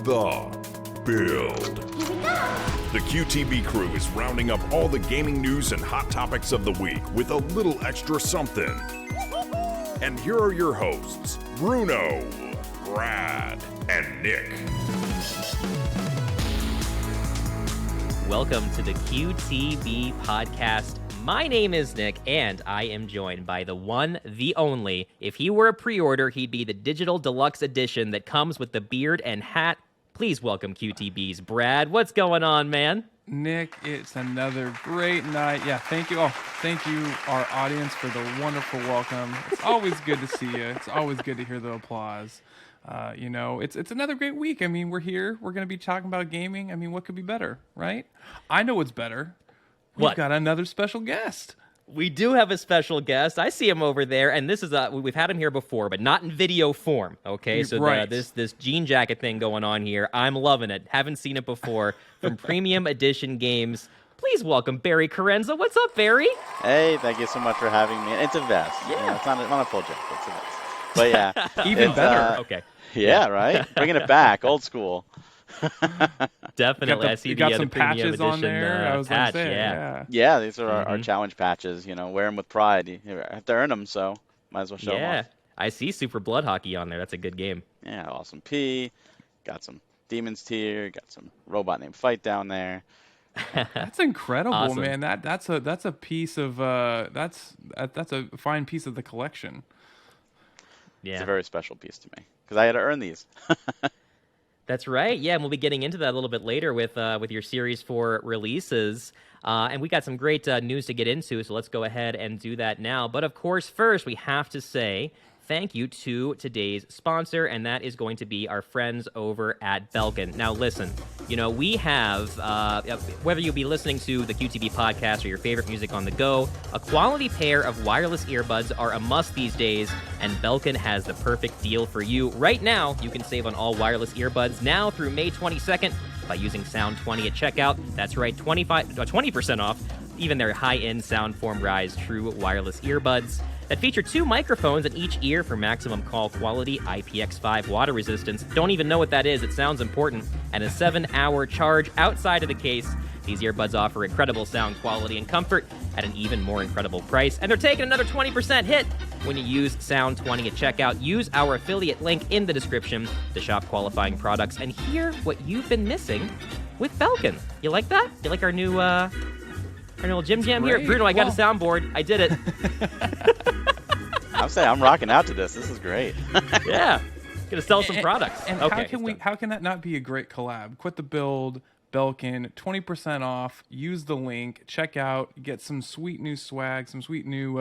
The Build. Here we go. The QTB crew is rounding up all the gaming news and hot topics of the week with a little extra something. And here are your hosts, Bruno, Brad, and Nick. Welcome to the QTB podcast. My name is Nick, and I am joined by the one, the only. If he were a pre-order, he'd be the digital deluxe edition that comes with the beard and hat. Please welcome QTB's Brad. What's going on, man? Nick, it's another great night. Yeah, thank you. Oh, thank you, our audience, for the wonderful welcome. It's always good to see you. It's always good to hear the applause. It's another great week. I mean, we're here. We're going to be talking about gaming. I mean, what could be better, right? I know what's better. We've got another special guest. We do have a special guest. I see him over there, and this is we've had him here before, but not in video form. Okay, so right. This jean jacket thing going on here, I'm loving it. Haven't seen it before. From Premium Edition Games, please welcome Barry Carenza. What's up, Barry? Hey, thank you so much for having me. It's a vest. Yeah. You know, it's not a full jacket. It's a vest. But yeah, Even better. Okay. Yeah, right. Bringing it back, old school. Definitely. I see you got the some Premium patches Edition on there. I was patch. gonna say, Yeah. Yeah, these are our challenge patches. You know, wear them with pride. You have to earn them, so might as well show them Yeah. off. I see Super Blood Hockey on there. That's a good game. Yeah, awesome P. Got some Demons tier. Got some Robot Named Fight down there. That's incredible, Awesome. man. That's a piece of that's a fine piece of the collection. Yeah. It's a very special piece to me because I had to earn these. That's right. Yeah, and we'll be getting into that a little bit later with your Series 4 releases. And we got some great news to get into, so let's go ahead and do that now. But of course, first, we have to say thank you to today's sponsor, and that is going to be our friends over at Belkin. Now, listen, we have, whether you'll be listening to the QTB podcast or your favorite music on the go, a quality pair of wireless earbuds are a must these days, and Belkin has the perfect deal for you. Right now, you can save on all wireless earbuds now through May 22nd by using Sound 20 at checkout. That's right, 20% off even their high-end Soundform Rise True wireless earbuds that feature 2 microphones in each ear for maximum call quality, IPX5 water resistance. Don't even know what that is. It sounds important. And a 7-hour charge outside of the case. These earbuds offer incredible sound quality and comfort at an even more incredible price. And they're taking another 20% hit when you use Sound 20 at checkout. Use our affiliate link in the description to shop qualifying products and hear what you've been missing with Belkin. You like that? You like our new little Jim Jam here? Bruno, I got a soundboard. I did it. I'm saying I'm rocking out to this. This is great. Yeah. Gonna sell some products. And Okay, how can that not be a great collab? Quit the Build, Belkin, 20% off. Use the link. Check out. Get some sweet new swag, some sweet new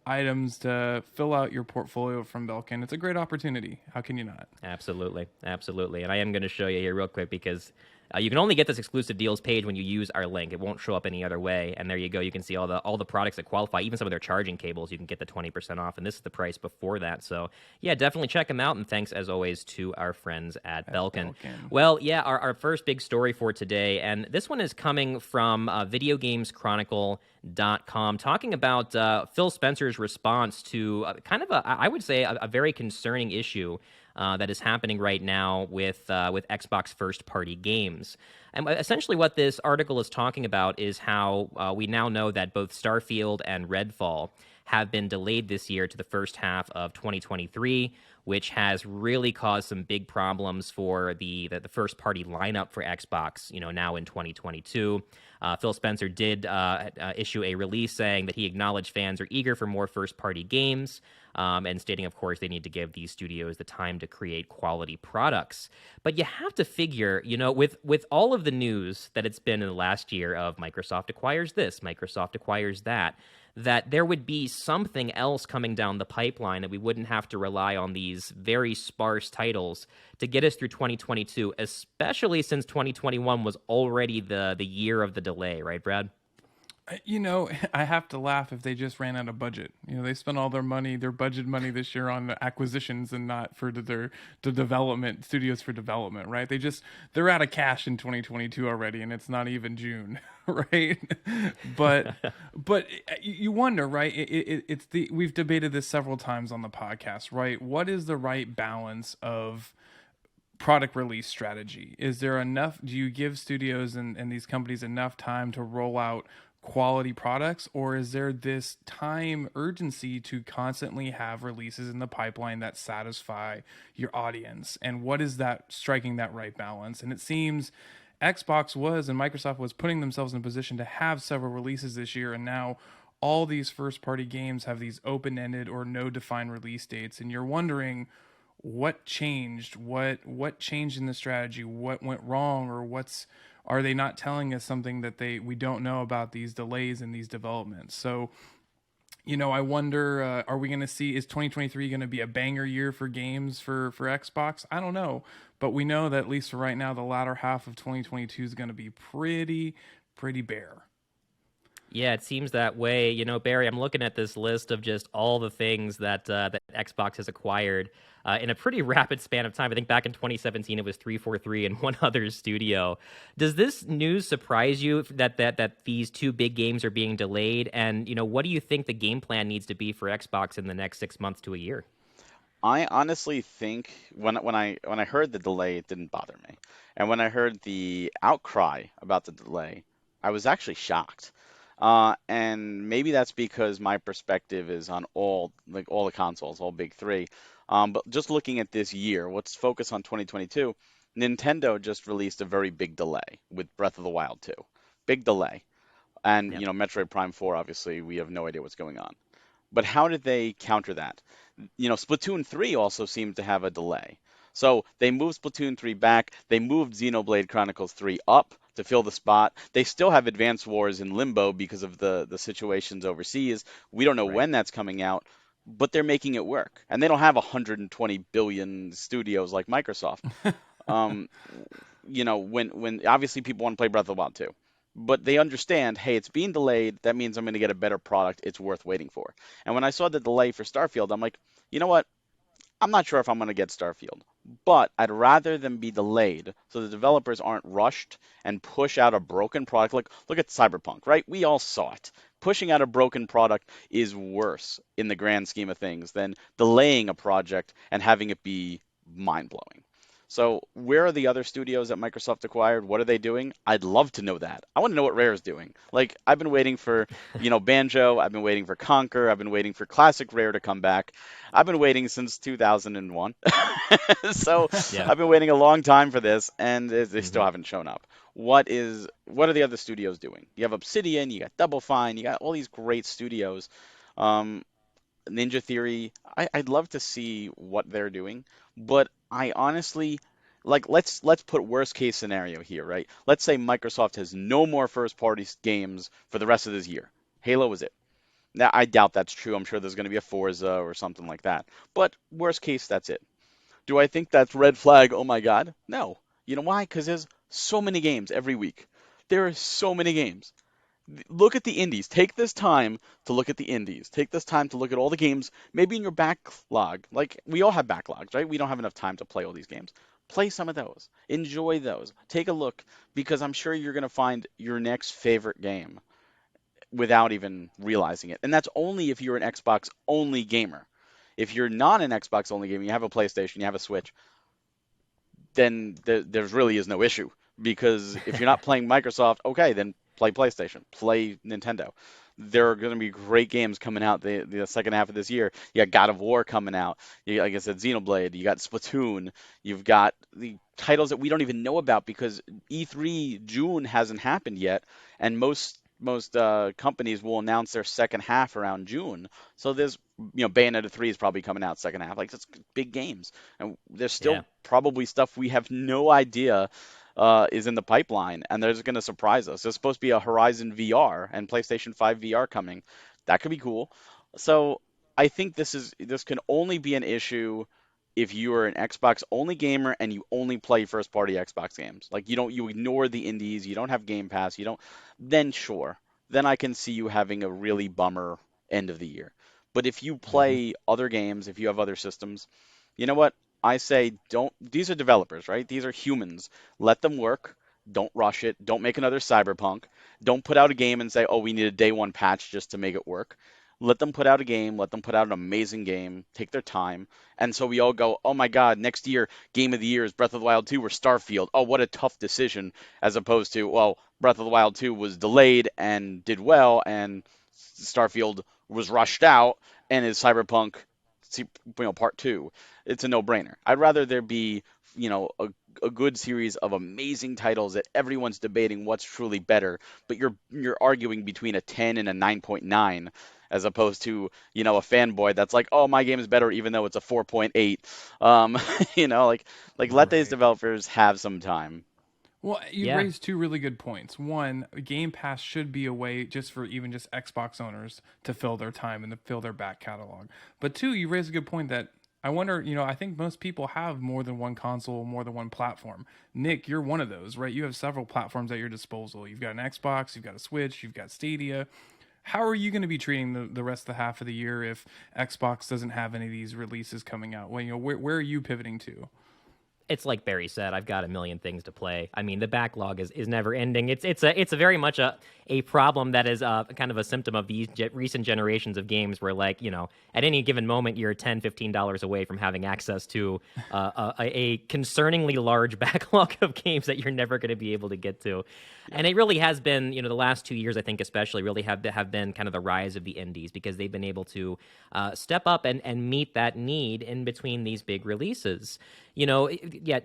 items to fill out your portfolio from Belkin. It's a great opportunity. How can you not? Absolutely. And I am going to show you here real quick because you can only get this exclusive deals page when you use our link. It won't show up any other way. And there you go. You can see all the products that qualify, even some of their charging cables. You can get the 20% off, and this is the price before that. So yeah, definitely check them out. And thanks as always to our friends at Belkin. Well, yeah, our first big story for today, and this one is coming from VideoGamesChronicle.com, talking about Phil Spencer's response to I would say a very concerning issue that is happening right now with Xbox first-party games. And essentially what this article is talking about is how we now know that both Starfield and Redfall have been delayed this year to the first half of 2023, which has really caused some big problems for the first-party lineup for Xbox, now in 2022. Phil Spencer did issue a release saying that he acknowledged fans are eager for more first-party games, and stating, of course, they need to give these studios the time to create quality products. But you have to figure, with all of the news that it's been in the last year of Microsoft acquires this, Microsoft acquires that there would be something else coming down the pipeline, that we wouldn't have to rely on these very sparse titles to get us through 2022, especially since 2021 was already the year of the delay, right, Brad? I have to laugh if they just ran out of budget. They spent all their budget money this year on acquisitions and not for the development, studios for development, right? They're out of cash in 2022 already, and it's not even June, right? But you wonder, right? We've debated this several times on the podcast, right? What is the right balance of product release strategy? Is there enough? Do you give studios and these companies enough time to roll out quality products, or is there this time urgency to constantly have releases in the pipeline that satisfy your audience? And what is that striking that right balance? And it seems Xbox was and Microsoft was putting themselves in a position to have several releases this year, and now all these first party games have these open-ended or no defined release dates, and you're wondering what changed, what changed in the strategy, what went wrong, or are they not telling us something that we don't know about these delays in these developments? So I wonder, are we going to see, is 2023 going to be a banger year for games for Xbox? I don't know, but we know that at least for right now, the latter half of 2022 is going to be pretty bare. Yeah, it seems that way. Barry, I'm looking at this list of just all the things that Xbox has acquired in a pretty rapid span of time. I think back in 2017, it was 343 and one other studio. Does this news surprise you that these two big games are being delayed? And, what do you think the game plan needs to be for Xbox in the next 6 months to a year? I honestly think when I heard the delay, it didn't bother me, and when I heard the outcry about the delay, I was actually shocked. And maybe that's because my perspective is on all the consoles, all big three. But just looking at this year, let's focus on 2022. Nintendo just released a very big delay with Breath of the Wild 2. Big delay. And, Yep. Metroid Prime 4, obviously, we have no idea what's going on. But how did they counter that? Splatoon 3 also seemed to have a delay. So they moved Splatoon 3 back. They moved Xenoblade Chronicles 3 up to fill the spot. They still have Advance Wars in limbo because of the situations overseas. We don't know Right. when that's coming out, but they're making it work. And they don't have 120 billion studios like Microsoft. Um, when obviously people want to play Breath of the Wild too, but they understand, hey, it's being delayed. That means I'm going to get a better product. It's worth waiting for. And when I saw the delay for Starfield, I'm like, you know what? I'm not sure if I'm going to get Starfield, but I'd rather them be delayed so the developers aren't rushed and push out a broken product. Look at Cyberpunk, right? We all saw it. Pushing out a broken product is worse in the grand scheme of things than delaying a project and having it be mind-blowing. So, where are the other studios that Microsoft acquired? What are they doing? I'd love to know that. I want to know what Rare is doing. Like, I've been waiting for, Banjo. I've been waiting for Conker. I've been waiting for classic Rare to come back. I've been waiting since 2001. So, Yeah. I've been waiting a long time for this, and they still Hmm. haven't shown up. What are the other studios doing? You have Obsidian, you got Double Fine, you got all these great studios. Um, Ninja Theory, I'd love to see what they're doing, but I honestly like let's put worst case scenario here, right? Let's say Microsoft has no more first party games for the rest of this year. Halo is it. Now I doubt that's true. I'm sure there's going to be a Forza or something like that. But worst case, that's it. Do I think that's red flag? Oh my God. No. You know why? Because there's so many games every week. There are so many games. Look at the indies. Take this time to look at the indies. Take this time to look at all the games, maybe in your backlog. Like, we all have backlogs, right? We don't have enough time to play all these games. Play some of those. Enjoy those. Take a look because I'm sure you're going to find your next favorite game without even realizing it. And that's only if you're an Xbox only gamer. If you're not an Xbox only gamer, you have a PlayStation, you have a Switch, then there really is no issue. Because if you're not playing Microsoft, okay, then play PlayStation, play Nintendo. There are going to be great games coming out the second half of this year. You got God of War coming out. Like I said, Xenoblade. You got Splatoon. You've got the titles that we don't even know about because E3 June hasn't happened yet, and most companies will announce their second half around June. So there's, Bayonetta 3 is probably coming out second half. Like, that's big games. And there's Yeah. still probably stuff we have no idea is in the pipeline, and they're just going to surprise us. There's supposed to be a Horizon VR and PlayStation 5 VR coming. That could be cool. So I think this can only be an issue if you are an Xbox only gamer and you only play first party Xbox games. Like, you ignore the indies, you don't have Game Pass, you don't, then sure. Then I can see you having a really bummer end of the year. But if you Hmm. play other games, if you have other systems, you know what? I say don't, these are developers, right? These are humans. Let them work. Don't rush it. Don't make another Cyberpunk. Don't put out a game and say, oh, we need a day one patch just to make it work. Let them put out a game, let them put out an amazing game, take their time. And so we all go, oh my God, next year, game of the year is Breath of the Wild 2 or Starfield. Oh, what a tough decision, as opposed to, well, Breath of the Wild 2 was delayed and did well, and Starfield was rushed out, and is Cyberpunk, Part 2. It's a no-brainer. I'd rather there be, a good series of amazing titles that everyone's debating what's truly better, but you're arguing between a 10 and a 9.9 as opposed to, a fanboy that's like, "Oh, my game is better even though it's a 4.8." Um, let these Right. developers have some time. Well, you Yeah. raised two really good points. One, Game Pass should be a way just for even just Xbox owners to fill their time and to fill their back catalog. But two, you raised a good point that I wonder, I think most people have more than one console, more than one platform. Nick, you're one of those, right? You have several platforms at your disposal. You've got an Xbox, you've got a Switch, you've got Stadia. How are you going to be treating the rest of the half of the year if Xbox doesn't have any of these releases coming out? Well, where are you pivoting to? It's like Barry said, I've got a million things to play. I mean, the backlog is never ending. It's a very much a problem that is kind of a symptom of these recent generations of games where, like, at any given moment you're $10-15 away from having access to a concerningly large backlog of games that you're never going to be able to get to. And it really has been, the last 2 years, I think especially, really have been kind of the rise of the indies, because they've been able to step up and meet that need in between these big releases. Yeah,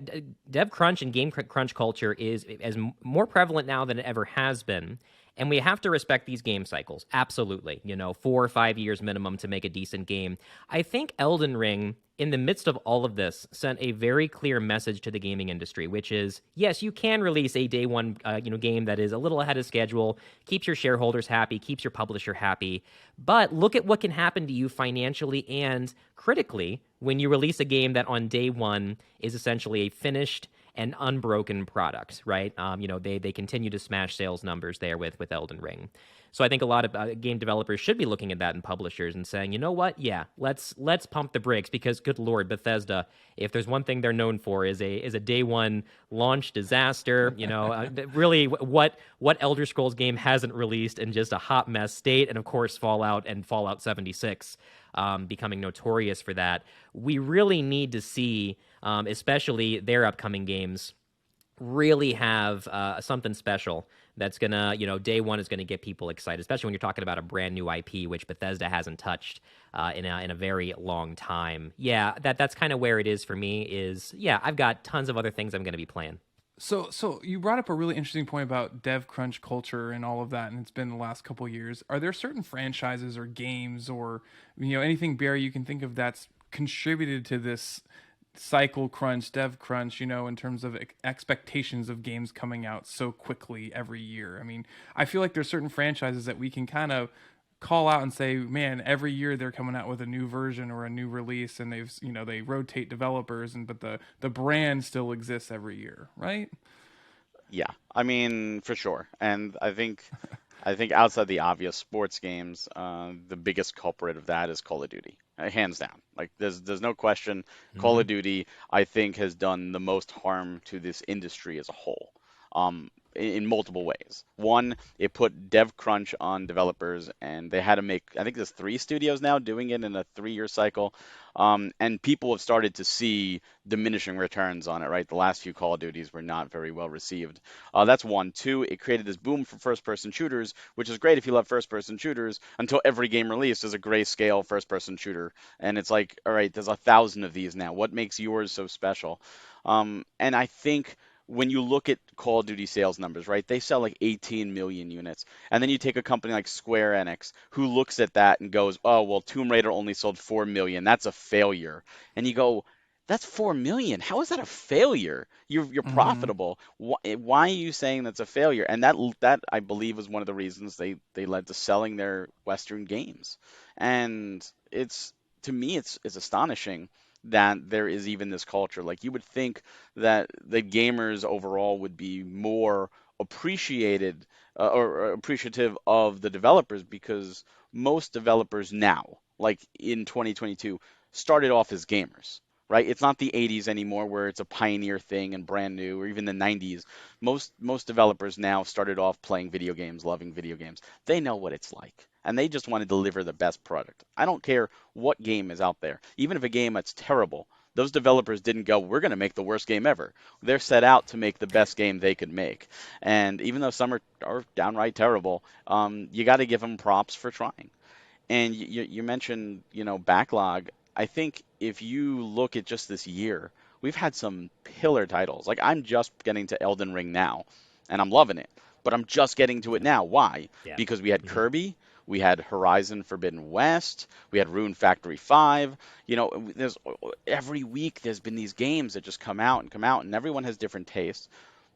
dev crunch and game crunch culture is as more prevalent now than it ever has been. And we have to respect these game cycles. Absolutely. 4 or 5 years minimum to make a decent game. I think Elden Ring, in the midst of all of this, sent a very clear message to the gaming industry, which is, yes, you can release a day one, game that is a little ahead of schedule, keeps your shareholders happy, keeps your publisher happy. But look at what can happen to you financially and critically when you release a game that on day one is essentially a finished and unbroken product, right? They continue to smash sales numbers there with Elden Ring. So I think a lot of game developers should be looking at that, and publishers, and saying, you know what, yeah, let's pump the brakes, because good Lord, Bethesda, if there's one thing they're known for is a day one launch disaster. Really, what Elder Scrolls game hasn't released in just a hot mess state, and of course Fallout and Fallout 76 becoming notorious for that. We really need to see, especially their upcoming games, really have something special that's gonna, day one is gonna get people excited, especially when you're talking about a brand new IP, which Bethesda hasn't touched in a very long time. Yeah, that's kind of where it is for me. I've got tons of other things I'm gonna be playing. So you brought up a really interesting point about dev crunch culture and all of that, and it's been the last couple of years. Are there certain franchises or games or anything, Barry, you can think of that's contributed to this cycle crunch, dev crunch, in terms of expectations of games coming out so quickly every year? I mean, I feel like there's certain franchises that we can kind of call out and say, man, every year they're coming out with a new version or a new release, and they rotate developers, but the brand still exists every year, right? Yeah, I mean, for sure. And I think outside the obvious sports games, the biggest culprit of that is Call of Duty, hands down. Like there's no question. Call Hmm. of Duty, I think, has done the most harm to this industry as a whole, in multiple ways. One, it put dev crunch on developers, and they had to make. I think there's 3 studios now doing it in a 3-year cycle, and people have started to see diminishing returns on it. Right, the last few Call of Duties were not very well received. That's one. Two, it created this boom for first-person shooters, which is great if you love first-person shooters, until every game released is a grayscale first-person shooter. And it's like, all right, there's 1,000 of these now. What makes yours so special? And I think when you look at Call of Duty sales numbers, right, they sell like 18 million units. And then you take a company like Square Enix, who looks at that and goes, oh, well, Tomb Raider only sold 4 million. That's a failure. And you go, that's 4 million. How is that a failure? You're Hmm. profitable. Why are you saying that's a failure? And that I believe was one of the reasons they led to selling their Western games. And it's to me it's astonishing that there is even this culture. Like you would think that the gamers overall would be more appreciated or appreciative of the developers, because most developers now, like in 2022, started off as gamers. right? It's not the 80s anymore where it's a pioneer thing and brand new, or even the 90s. Most developers now started off playing video games, loving video games. They know what it's like, and they just want to deliver the best product. I don't care what game is out there, even if a game that's terrible. Those developers didn't go, we're going to make the worst game ever. They're set out to make the best game they could make. And even though some are downright terrible, you got to give them props for trying. And you mentioned, backlog. I think if you look at just this year, we've had some pillar titles. Like I'm just getting to Elden Ring now, and I'm loving it. But I'm just getting to it now. Why? Yeah. Because we had Hmm. Kirby, we had Horizon Forbidden West, we had Rune Factory 5. There's every week there's been these games that just come out, and everyone has different tastes.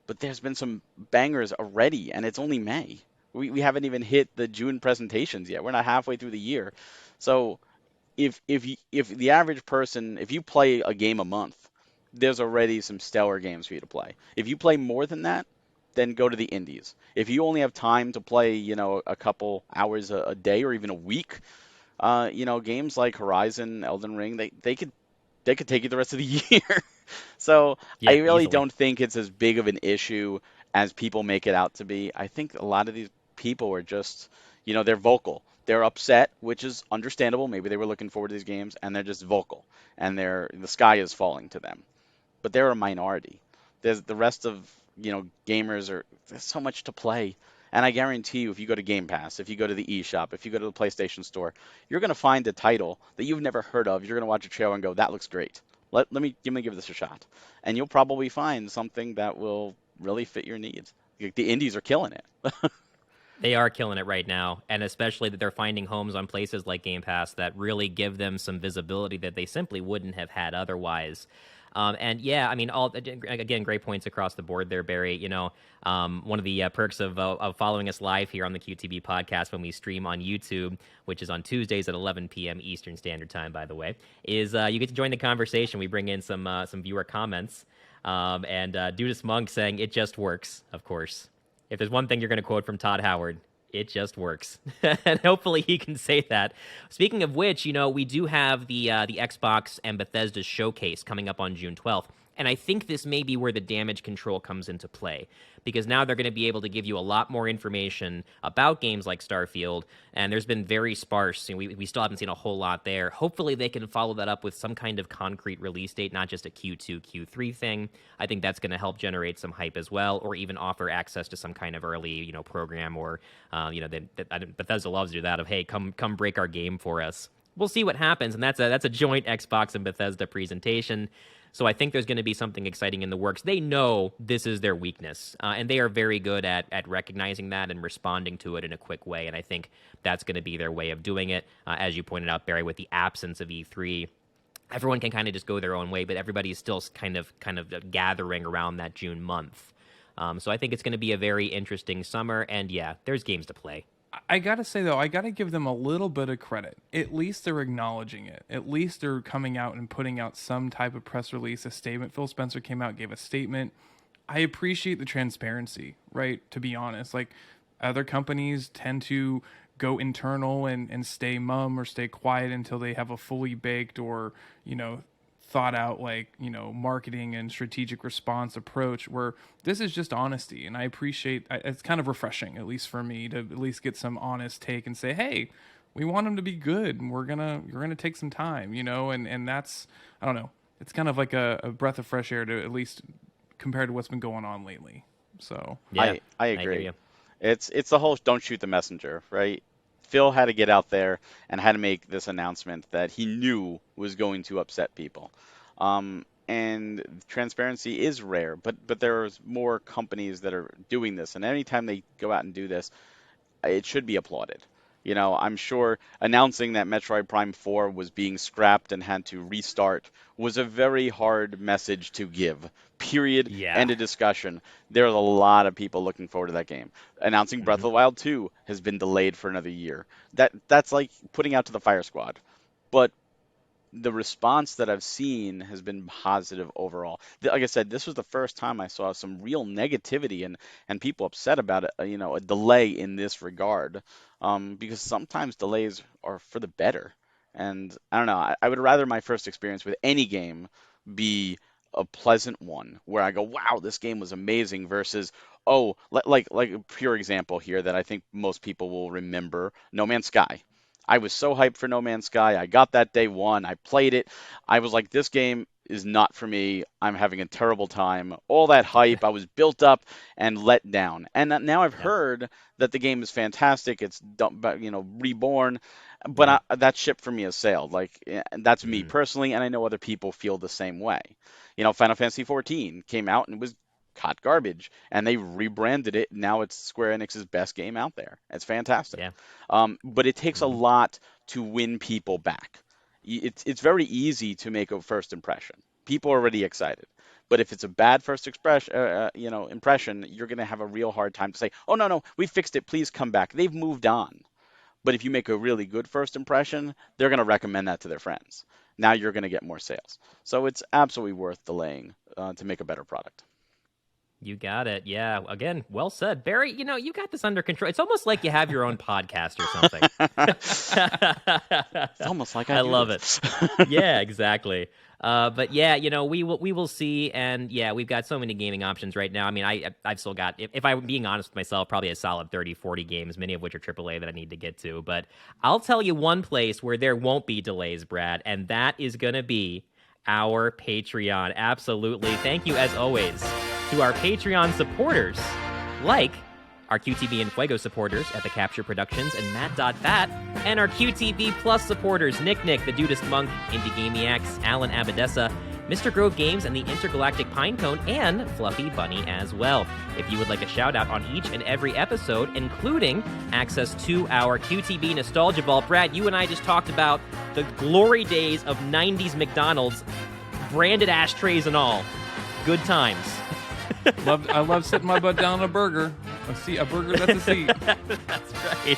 But there's been some bangers already, and it's only May. We haven't even hit the June presentations yet. We're not halfway through the year. So if the average person, if you play a game a month, there's already some stellar games for you to play. If you play more than that, then go to the indies. If you only have time to play, a couple hours a day or even a week, games like Horizon, Elden Ring, they could take you the rest of the year. So I Yeah, really easily. don't think it's as big of an issue as people make it out to be. I think a lot of these people are just, they're vocal. They're upset, which is understandable. Maybe they were looking forward to these games, and they're just vocal, and the sky is falling to them. But they're a minority. There's the rest of, gamers are there's so much to play. And I guarantee you, if you go to Game Pass, if you go to the eShop, if you go to the PlayStation Store, you're going to find a title that you've never heard of. You're going to watch a trailer and go, that looks great. Let me give this a shot. And you'll probably find something that will really fit your needs. Like, the indies are killing it. They are killing it right now, and especially that they're finding homes on places like Game Pass that really give them some visibility that they simply wouldn't have had otherwise. And yeah, I mean, all again, great points across the board there, Barry. One of the perks of following us live here on the QTB podcast when we stream on YouTube, which is on Tuesdays at 11 p.m. Eastern Standard Time, by the way, is you get to join the conversation. We bring in some viewer comments, and Dudus Monk saying it just works, of course. If there's one thing you're going to quote from Todd Howard, it just works. And hopefully he can say that. Speaking of which, we do have the Xbox and Bethesda showcase coming up on June 12th. And I think this may be where the damage control comes into play, because now they're going to be able to give you a lot more information about games like Starfield, and there's been very sparse. We still haven't seen a whole lot there. Hopefully they can follow that up with some kind of concrete release date, not just a Q2, Q3 thing. I think that's going to help generate some hype as well, or even offer access to some kind of early, program, or, Bethesda loves to do that of, hey, come break our game for us. We'll see what happens, and that's a joint Xbox and Bethesda presentation. So I think there's going to be something exciting in the works. They know this is their weakness, and they are very good at recognizing that and responding to it in a quick way. And I think that's going to be their way of doing it. As you pointed out, Barry, with the absence of E3, everyone can kind of just go their own way, but everybody is still kind of gathering around that June month. So I think it's going to be a very interesting summer, and yeah, there's games to play. I gotta say though, I gotta give them a little bit of credit. At least they're acknowledging it. At least they're coming out and putting out some type of press release, a statement. Phil Spencer came out, gave a statement. I appreciate the transparency, right? To be honest, like other companies tend to go internal and stay mum or stay quiet until they have a fully baked or, thought out marketing and strategic response approach, where this is just honesty. And I appreciate it's kind of refreshing, at least for me, to at least get some honest take and say, hey, we want them to be good and we're gonna take some time, and that's, I don't know, it's kind of like a breath of fresh air to at least compared to what's been going on lately. So Yeah, I I hear agree. you. It's the whole don't shoot the messenger, right? Phil had to get out there and had to make this announcement that he knew was going to upset people. And transparency is rare, but there's more companies that are doing this, and anytime they go out and do this, it should be applauded. I'm sure announcing that Metroid Prime 4 was being scrapped and had to restart was a very hard message to give. Period. Yeah. End of discussion. There's a lot of people looking forward to that game. Announcing Breath of Hmm. the Wild 2 has been delayed for another year. That's like putting out to the fire squad. But the response that I've seen has been positive overall. Like I said, this was the first time I saw some real negativity and people upset about it, a delay in this regard, because sometimes delays are for the better. And I don't know, I would rather my first experience with any game be a pleasant one where I go, wow, this game was amazing versus, oh, like a pure example here that I think most people will remember, No Man's Sky. I was so hyped for No Man's Sky. I got that day one. I played it. I was like, this game is not for me. I'm having a terrible time. All that hype, I was built up and let down. And now I've Yeah. heard that the game is fantastic. It's reborn, but that ship for me has sailed. Like that's me Mm. personally, and I know other people feel the same way. Final Fantasy 14 came out and was hot garbage, and they rebranded it. Now it's Square Enix's best game out there. It's fantastic. Yeah. But it takes a lot to win people back. It's very easy to make a first impression. People are already excited. But if it's a bad first impression, you're going to have a real hard time to say, "Oh no, we fixed it. Please come back." They've moved on. But if you make a really good first impression, they're going to recommend that to their friends. Now you're going to get more sales. So it's absolutely worth delaying to make a better product. You got it. Yeah. Again, well said. Barry, you got this under control. It's almost like you have your own podcast or something. It's almost like I do love this. it. Yeah, exactly. But yeah, we will see, and yeah, we've got so many gaming options right now. I mean, I've still got, if I'm being honest with myself, probably a solid 30, 40 games, many of which are AAA that I need to get to. But I'll tell you one place where there won't be delays, Brad, and that is going to be our Patreon. Absolutely. Thank you, as always, to our Patreon supporters, like our QTV and Fuego supporters, Epic Capture Productions and Matt.Fat, and our QTV Plus supporters, Nick, The Dudist Monk, Indie Gamiacs, Alan Abadessa, Mr. Grove Games, and the Intergalactic Pinecone, and Fluffy Bunny as well. If you would like a shout out on each and every episode, including access to our QTV Nostalgia Vault, Brad, you and I just talked about the glory days of 90s McDonald's, branded ashtrays and all. Good times. I love sitting my butt down on a burger. A burger that's a seat. That's right.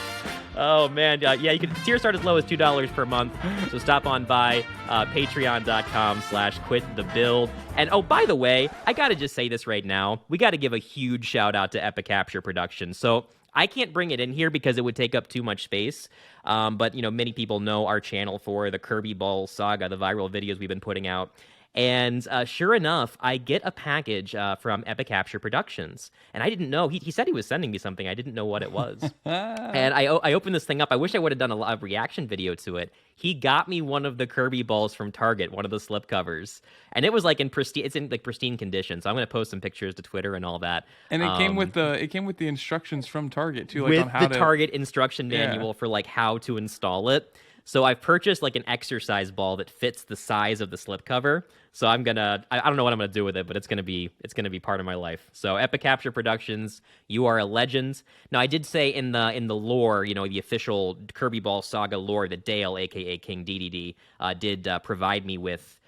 Oh, man. Yeah, you can tier start as low as $2 per month. So stop on by patreon.com/quitthebuild. And oh, by the way, I got to just say this right now. We got to give a huge shout out to Epic Capture Productions. So I can't bring it in here because it would take up too much space. But, many people know our channel for the Kirby Ball Saga, the viral videos we've been putting out. And sure enough, I get a package from Epic Capture Productions. And I didn't know. He said he was sending me something. I didn't know what it was. And I opened this thing up. I wish I would have done a reaction video to it. He got me one of the Kirby balls from Target, one of the slip covers. And it was like it's in like pristine condition. So I'm going to post some pictures to Twitter and all that. And it came with the instructions from Target too, like with on how the Target instruction manual for like how to install it. So I've purchased like an exercise ball that fits the size of the slipcover. So I don't know what I'm gonna do with it, but it's gonna be part of my life. So Epic Capture Productions, you are a legend. Now I did say in the lore, the official Kirby Ball Saga lore, that Dale, aka King DDD, did provide me with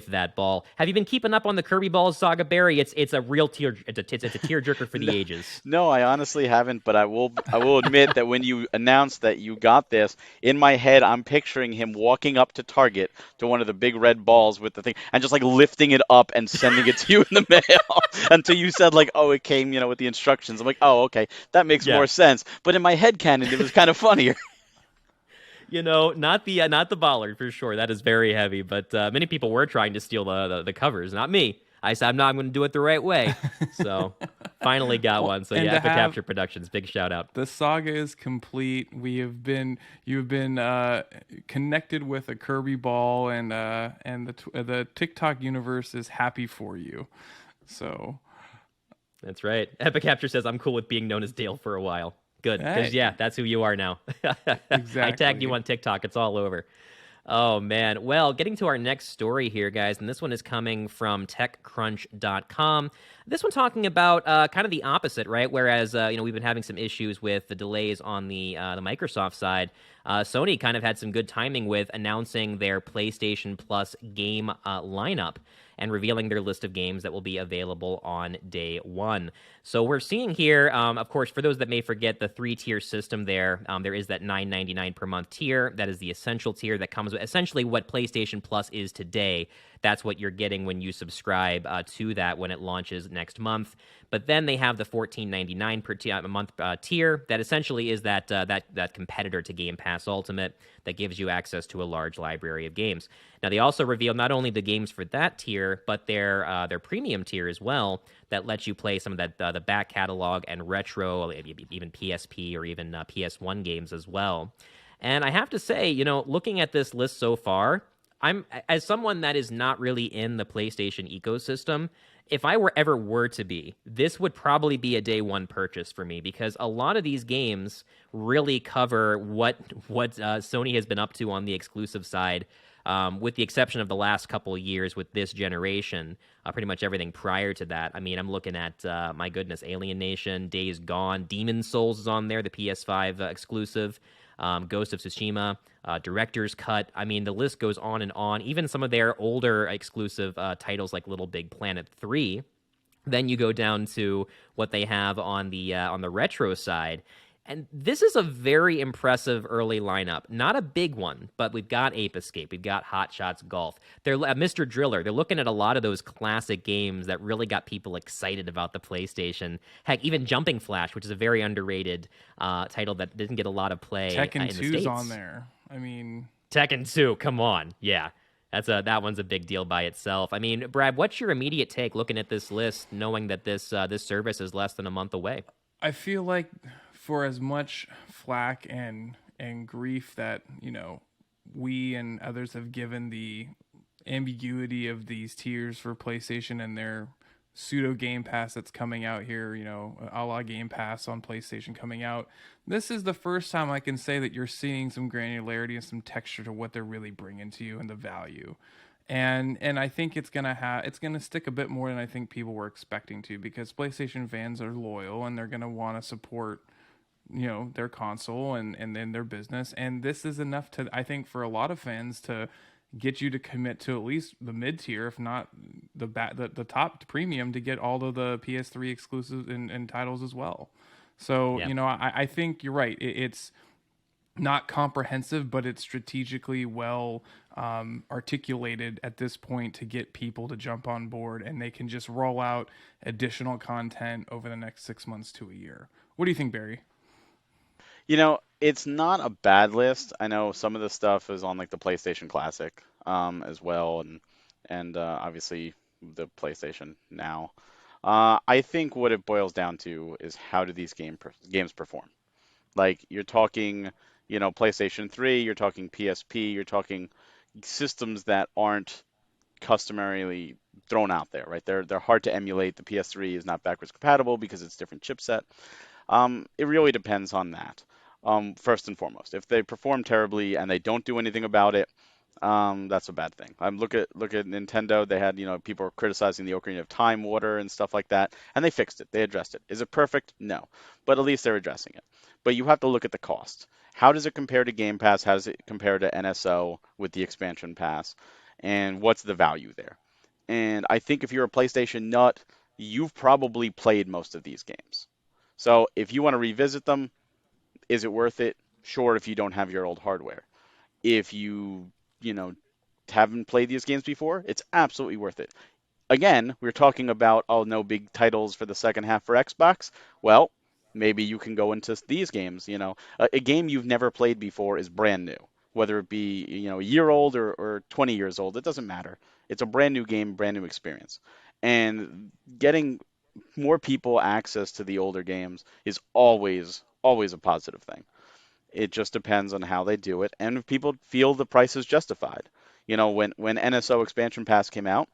that ball. Have you been keeping up on the Kirby Ball Saga, Barry? It's a real it's a tearjerker for the ages. No, I honestly haven't, but I will admit that when you announced that you got this, in my head I'm picturing him walking up to Target to one of the big red balls with the thing and just like lifting it up and sending it to you in the mail until you said like, oh, it came, with the instructions. I'm like, oh, okay, that makes more sense. But in my head canon, it was kind of funnier. Not the baller for sure. That is very heavy, but many people were trying to steal the covers, not me. I said, I'm going to do it the right way. So finally got one. So yeah, Epic Capture Productions, big shout out. The saga is complete. You've been connected with a Kirby ball, and the TikTok universe is happy for you. So that's right. Epic Capture says, I'm cool with being known as Dale for a while. Good, because yeah, that's who you are now. Exactly. I tagged you on TikTok. It's all over. Oh, man. Well, getting to our next story here, guys, and this one is coming from TechCrunch.com. This one talking about kind of the opposite, right? Whereas, we've been having some issues with the delays on the Microsoft side. Sony kind of had some good timing with announcing their PlayStation Plus game lineup and revealing their list of games that will be available on day one. So we're seeing here, of course, for those that may forget the 3-tier system there is that $9.99 per month tier. That is the essential tier that comes with essentially what PlayStation Plus is today. That's what you're getting when you subscribe to that when it launches next month. But then they have the $14.99 a month tier that essentially is that competitor to Game Pass Ultimate that gives you access to a large library of games. Now they also reveal not only the games for that tier, but their premium tier as well that lets you play some of that the back catalog and retro, even PSP or even PS1 games as well. And I have to say, looking at this list so far, I'm as someone that is not really in the PlayStation ecosystem, if I were to be, this would probably be a day one purchase for me because a lot of these games really cover what Sony has been up to on the exclusive side, with the exception of the last couple of years with this generation. Pretty much everything prior to that. I mean, I'm looking at my goodness, Alien Nation, Days Gone, Demon's Souls is on there, the PS5 exclusive. Ghost of Tsushima, Director's Cut. I mean, the list goes on and on. Even some of their older exclusive titles like Little Big Planet 3. Then you go down to what they have on the retro side. And this is a very impressive early lineup. Not a big one, but we've got Ape Escape. We've got Hot Shots Golf. They're Mr. Driller. They're looking at a lot of those classic games that really got people excited about the PlayStation. Heck, even Jumping Flash, which is a very underrated title that didn't get a lot of play Tekken in the 2's States. on there. I mean, Tekken 2, come on. Yeah. That one's a big deal by itself. I mean, Brad, what's your immediate take looking at this list, knowing that this service is less than a month away? I feel like for as much flack and grief that we and others have given the ambiguity of these tiers for PlayStation and their pseudo Game Pass that's coming out here, a la Game Pass on PlayStation coming out, this is the first time I can say that you're seeing some granularity and some texture to what they're really bringing to you and the value. And I think it's gonna stick a bit more than I think people were expecting to, because PlayStation fans are loyal and they're gonna want to support their console and then their business. And this is enough to, I think, for a lot of fans to get you to commit to at least the mid tier, if not the top premium, to get all of the PS3 exclusives and titles as well. So, Yeah. I think you're right. It's not comprehensive, but it's strategically well articulated at this point to get people to jump on board, and they can just roll out additional content over the next 6 months to a year. What do you think, Barry? It's not a bad list. I know some of the stuff is on like the PlayStation Classic as well, and obviously the PlayStation Now. I think what it boils down to is how do these games perform? Like you're talking, PlayStation 3, you're talking PSP, you're talking systems that aren't customarily thrown out there, right? They're hard to emulate. The PS3 is not backwards compatible because it's different chipset. It really depends on that. First and foremost, if they perform terribly and they don't do anything about it, that's a bad thing. Look at Nintendo. They had, people were criticizing the Ocarina of Time water and stuff like that, and they fixed it. They addressed it. Is it perfect? No, but at least they're addressing it. But you have to look at the cost. How does it compare to Game Pass? How does it compare to NSO with the expansion pass? And what's the value there? And I think if you're a PlayStation nut, you've probably played most of these games. So if you want to revisit them, is it worth it? Sure, if you don't have your old hardware. If you know, haven't played these games before, it's absolutely worth it. Again, we're talking about, oh, no big titles for the second half for Xbox. Well, maybe you can go into these games. A game you've never played before is brand new, whether it be, a year old or 20 years old. It doesn't matter. It's a brand new game, brand new experience. And getting more people access to the older games is always a positive thing. It just depends on how they do it, and if people feel the price is justified. When NSO Expansion Pass came out,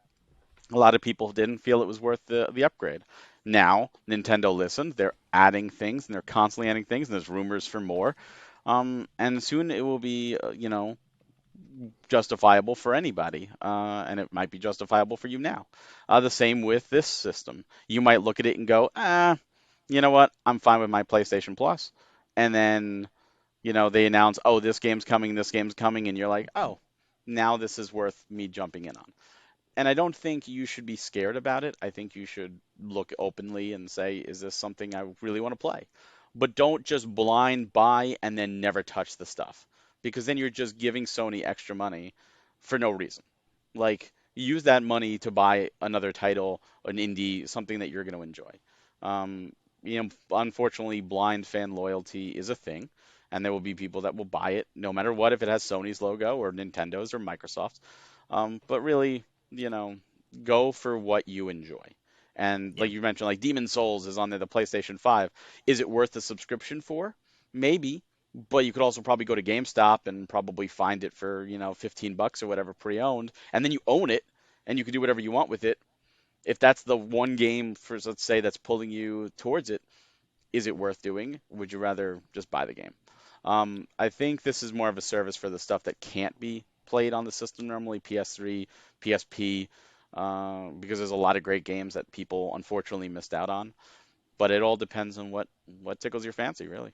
a lot of people didn't feel it was worth the upgrade. Now Nintendo listened; they're adding things, and they're constantly adding things, and there's rumors for more. And soon it will be, justifiable for anybody, and it might be justifiable for you now. The same with this system. You might look at it and go, you know what? I'm fine with my PlayStation Plus. And then, they announce, oh, this game's coming, and you're like, oh, now this is worth me jumping in on. And I don't think you should be scared about it. I think you should look openly and say, is this something I really want to play? But don't just blind buy and then never touch the stuff, because then you're just giving Sony extra money for no reason. Like, use that money to buy another title, an indie, something that you're going to enjoy. Um, Unfortunately, blind fan loyalty is a thing, and there will be people that will buy it no matter what, if it has Sony's logo or Nintendo's or Microsoft's. But really, you know, go for what you enjoy. And Yeah. like you mentioned, like Demon Souls is on there, the PlayStation 5. Is it worth the subscription for? Maybe, but you could also probably go to GameStop and probably find it for, 15 bucks or whatever pre-owned, and then you own it and you can do whatever you want with it. If that's the one game for, let's say, that's pulling you towards it, is it worth doing? Would you rather just buy the game? I think this is more of a service for the stuff that can't be played on the system normally, PS3, PSP, because there's a lot of great games that people unfortunately missed out on. But it all depends on what tickles your fancy, really.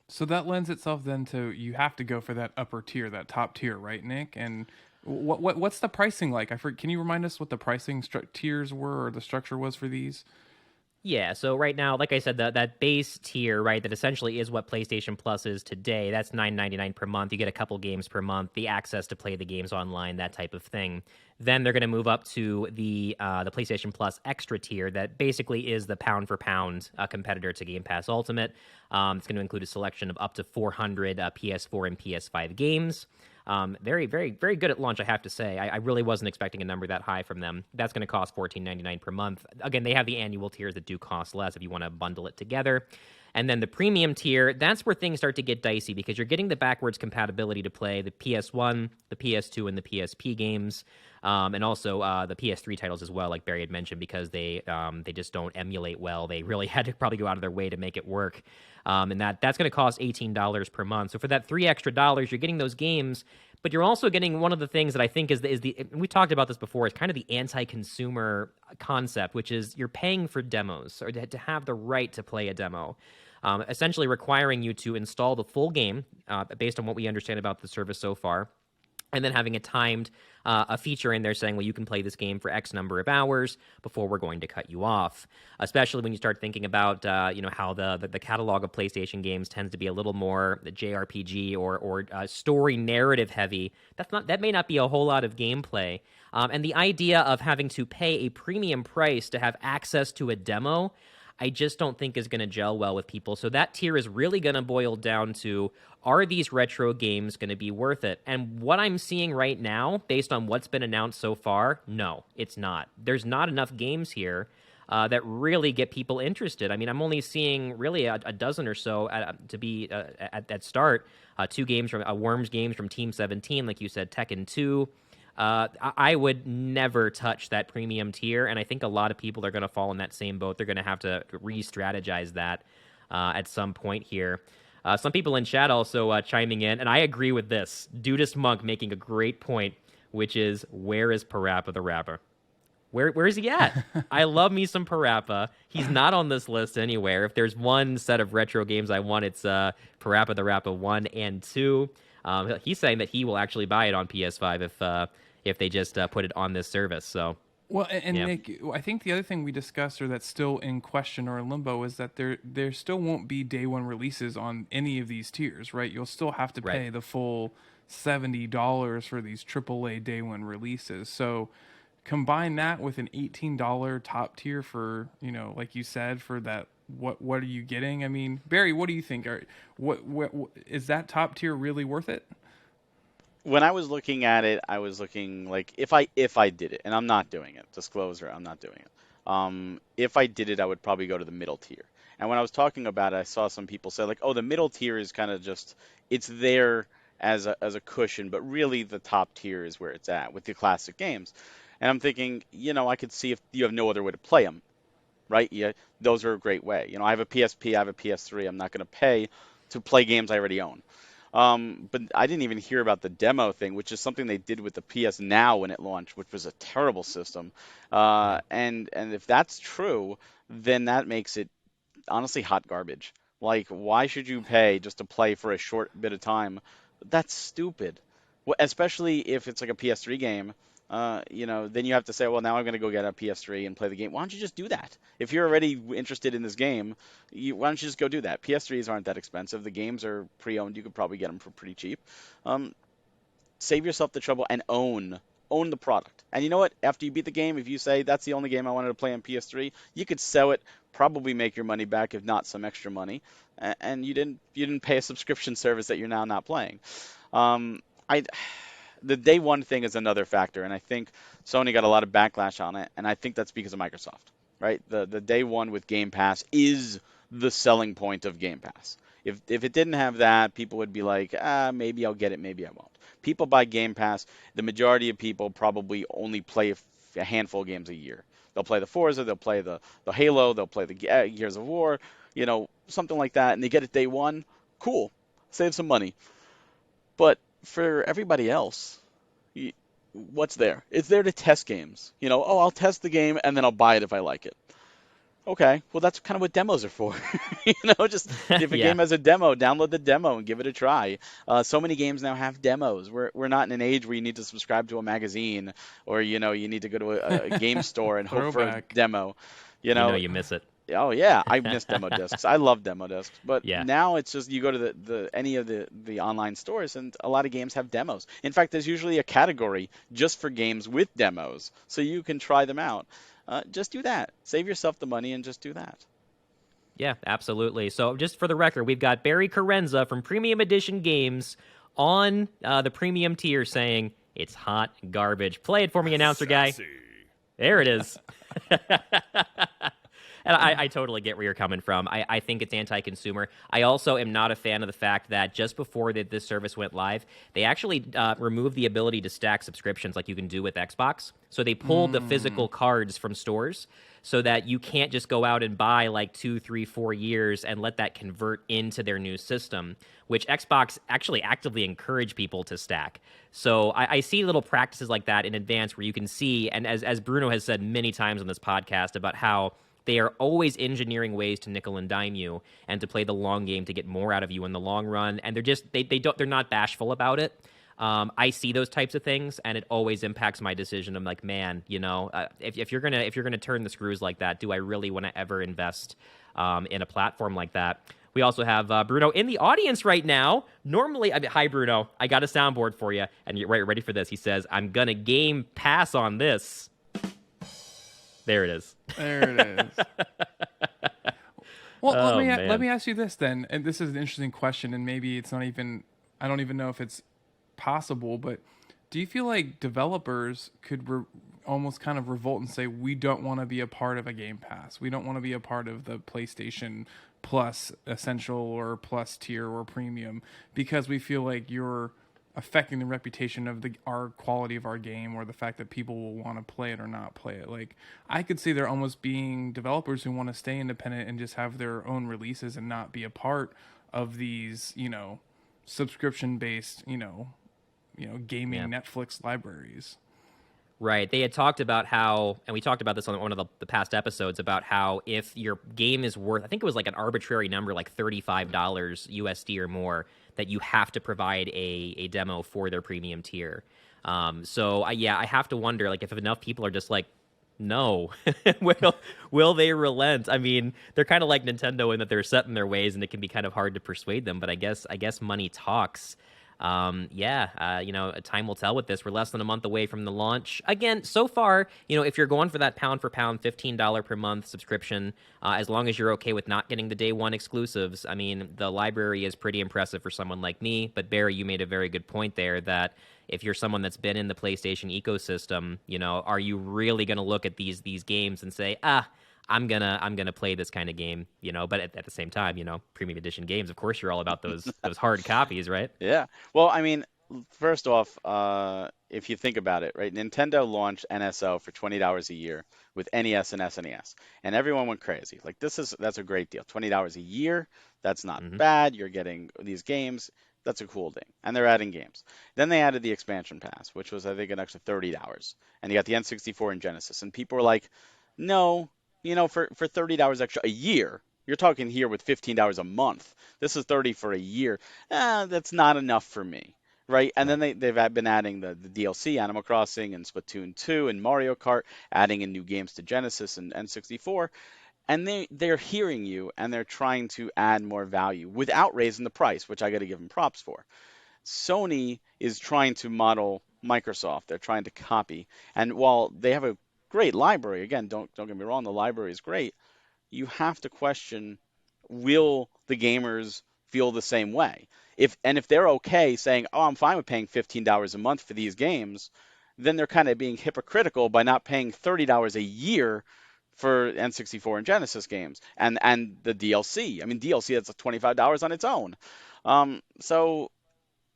So that lends itself then to you have to go for that upper tier, that top tier, right, Nick? And what's the pricing like? Can you remind us what the pricing tiers were or the structure was for these? Yeah, so right now, like I said, that base tier, right, that essentially is what PlayStation Plus is today, that's $9.99 per month. You get a couple games per month, the access to play the games online, that type of thing. Then they're going to move up to the PlayStation Plus Extra tier, that basically is the pound for pound competitor to Game Pass Ultimate. It's going to include a selection of up to 400 PS4 and PS5 games. Very, very, very good at launch, I have to say. I really wasn't expecting a number that high from them. That's going to cost $14.99 per month. Again, they have the annual tiers that do cost less if you want to bundle it together. And then the premium tier, that's where things start to get dicey because you're getting the backwards compatibility to play the PS1, the PS2, and the PSP games, and also the PS3 titles as well, like Barry had mentioned, because they just don't emulate well. They really had to probably go out of their way to make it work. And that's going to cost $18 per month. So for that $3 extra, you're getting those games, but you're also getting one of the things that I think is the we talked about this before, is kind of the anti-consumer concept, which is you're paying for demos or to have the right to play a demo. Essentially requiring you to install the full game based on what we understand about the service so far, and then having a timed a feature in there saying, well, you can play this game for X number of hours before we're going to cut you off. Especially when you start thinking about, how the catalog of PlayStation games tends to be a little more JRPG or story narrative heavy. That may not be a whole lot of gameplay. And the idea of having to pay a premium price to have access to a demo, I just don't think is going to gel well with people. So that tier is really going to boil down to, are these retro games going to be worth it? And what I'm seeing right now, based on what's been announced so far, no, it's not. There's not enough games here that really get people interested. I mean, I'm only seeing really a dozen or so to be at that start. Two games from Worms games from Team 17, like you said, Tekken 2. I would never touch that premium tier, and I think a lot of people are going to fall in that same boat. They're going to have to re-strategize that at some point here. Some people in chat also chiming in, and I agree with this. Dudist Monk making a great point, which is, where is Parappa the Rapper? Where is he at? I love me some Parappa. He's not on this list anywhere. If there's one set of retro games I want, it's Parappa the Rapper 1 and 2. He's saying that he will actually buy it on PS5 if they just put it on this service. So, Well, and yeah. Nick, I think the other thing we discussed, or that's still in question or in limbo, is that there still won't be day one releases on any of these tiers, right? You'll still have to pay Right. the full $70 for these AAA day one releases. So combine that with an $18 top tier for, like you said, for that. What are you getting? I mean, Barry, what do you think? What is that top tier really worth it? When I was looking at it, I was looking like if I did it, and I'm not doing it. Disclosure, I'm not doing it. If I did it, I would probably go to the middle tier. And when I was talking about it, I saw some people say like, "Oh, the middle tier is kind of just it's there as a cushion, but really the top tier is where it's at with the classic games." And I'm thinking, I could see if you have no other way to play them, right? Yeah, those are a great way. I have a PSP, I have a PS3. I'm not going to pay to play games I already own. But I didn't even hear about the demo thing, which is something they did with the PS Now when it launched, which was a terrible system. Yeah. And if that's true, then that makes it honestly hot garbage. Like, why should you pay just to play for a short bit of time? That's stupid. Especially if it's like a PS3 game. Then you have to say, well, now I'm going to go get a PS3 and play the game. Why don't you just do that? If you're already interested in this game, why don't you just go do that? PS3s aren't that expensive. The games are pre-owned. You could probably get them for pretty cheap. Save yourself the trouble and own own the product. And you know what? After you beat the game, if you say that's the only game I wanted to play on PS3, you could sell it, probably make your money back, if not some extra money, and you didn't pay a subscription service that you're now not playing. Um, I the day one thing is another factor, and I think Sony got a lot of backlash on it, and I think that's because of Microsoft, right? The day one with Game Pass is the selling point of Game Pass. If it didn't have that, people would be like, maybe I'll get it, maybe I won't. People buy Game Pass. The majority of people probably only play a handful of games a year. They'll play the Forza, they'll play the Halo, they'll play the Gears of War, something like that, and they get it day one. Cool, save some money. But for everybody else, what's there? It's there to test games. Oh, I'll test the game and then I'll buy it if I like it. Okay, well that's kind of what demos are for. Just if a Yeah. game has a demo, download the demo and give it a try. So many games now have demos. We're not in an age where you need to subscribe to a magazine or you need to go to a game store and hope for a Throwback. demo. You You know know, you miss it. Oh yeah, I miss demo discs. I love demo discs. But Yeah. now it's just you go to the any of the online stores and a lot of games have demos. In fact, there's usually a category just for games with demos, so you can try them out. Just do that. Save yourself the money and just do that. Yeah, absolutely. So just for the record, we've got Barry Carenza from Premium Edition Games on the premium tier saying it's hot garbage. Play it for me, announcer guy. Sassy. There it is. And I totally get where you're coming from. I think it's anti-consumer. I also am not a fan of the fact that just before this service went live, they actually removed the ability to stack subscriptions like you can do with Xbox. So they pulled the physical cards from stores so that you can't just go out and buy like 2, 3, 4 years and let that convert into their new system, which Xbox actually actively encourage people to stack. So I see little practices like that in advance where you can see, and as Bruno has said many times on this podcast about how they are always engineering ways to nickel and dime you and to play the long game to get more out of you in the long run. And they're not bashful about it. I see those types of things, and it always impacts my decision. I'm like, man, if you're gonna turn the screws like that, do I really want to ever invest in a platform like that? We also have Bruno in the audience right now. Normally, hi Bruno, I got a soundboard for you, and you're ready for this. He says, "I'm gonna Game Pass on this." There it is. There it is. Well, Oh, let me man. ask you this then, and this is an interesting question, and maybe it's not even, I don't even know if it's possible, but do you feel like developers could almost kind of revolt and say, we don't want to be a part of a Game Pass. We don't want to be a part of the PlayStation Plus Essential or Plus tier or Premium because we feel like you're affecting the reputation of our quality of our game or the fact that people will want to play it or not play it. Like, I could see there almost being developers who want to stay independent and just have their own releases and not be a part of these, subscription based, gaming Yeah. Netflix libraries. Right. They had talked about how, and we talked about this on one of the past episodes, about how if your game is worth, I think it was like an arbitrary number, like $35 USD or more, that you have to provide a demo for their premium tier. So I have to wonder, like, if enough people are just like, no, will they relent? I mean, they're kind of like Nintendo in that they're set in their ways, and it can be kind of hard to persuade them. But I guess money talks. Time will tell with this. We're less than a month away from the launch. Again, so far, if you're going for that pound for pound $15 per month subscription, as long as you're okay with not getting the day one exclusives, I mean, the library is pretty impressive for someone like me. But Barry, you made a very good point there that if you're someone that's been in the PlayStation ecosystem, are you really going to look at these games and say, I'm gonna play this kind of game, but at the same time, premium edition games, of course, you're all about those hard copies, right? Yeah. Well, I mean, first off, if you think about it, right? Nintendo launched NSO for $20 a year with NES and SNES, and everyone went crazy. Like, that's a great deal. $20 a year, that's not Hmm. bad. You're getting these games. That's a cool thing. And they're adding games. Then they added the expansion pass, which was, I think, an extra $30. And you got the N64 and Genesis. And people were like, no, for $30 extra a year, you're talking here with $15 a month. This is 30 for a year. That's not enough for me, right? And then they've been adding the DLC, Animal Crossing and Splatoon 2 and Mario Kart, adding in new games to Genesis and N64. And they're hearing you and they're trying to add more value without raising the price, which I got to give them props for. Sony is trying to model Microsoft. They're trying to copy. And while they have a great library, again, don't get me wrong, the library is great. You have to question, will the gamers feel the same way? If they're okay saying, "Oh, I'm fine with paying $15 a month for these games," then they're kind of being hypocritical by not paying $30 a year for N64 and Genesis games and the DLC. I mean, DLC that's like $25 on its own. So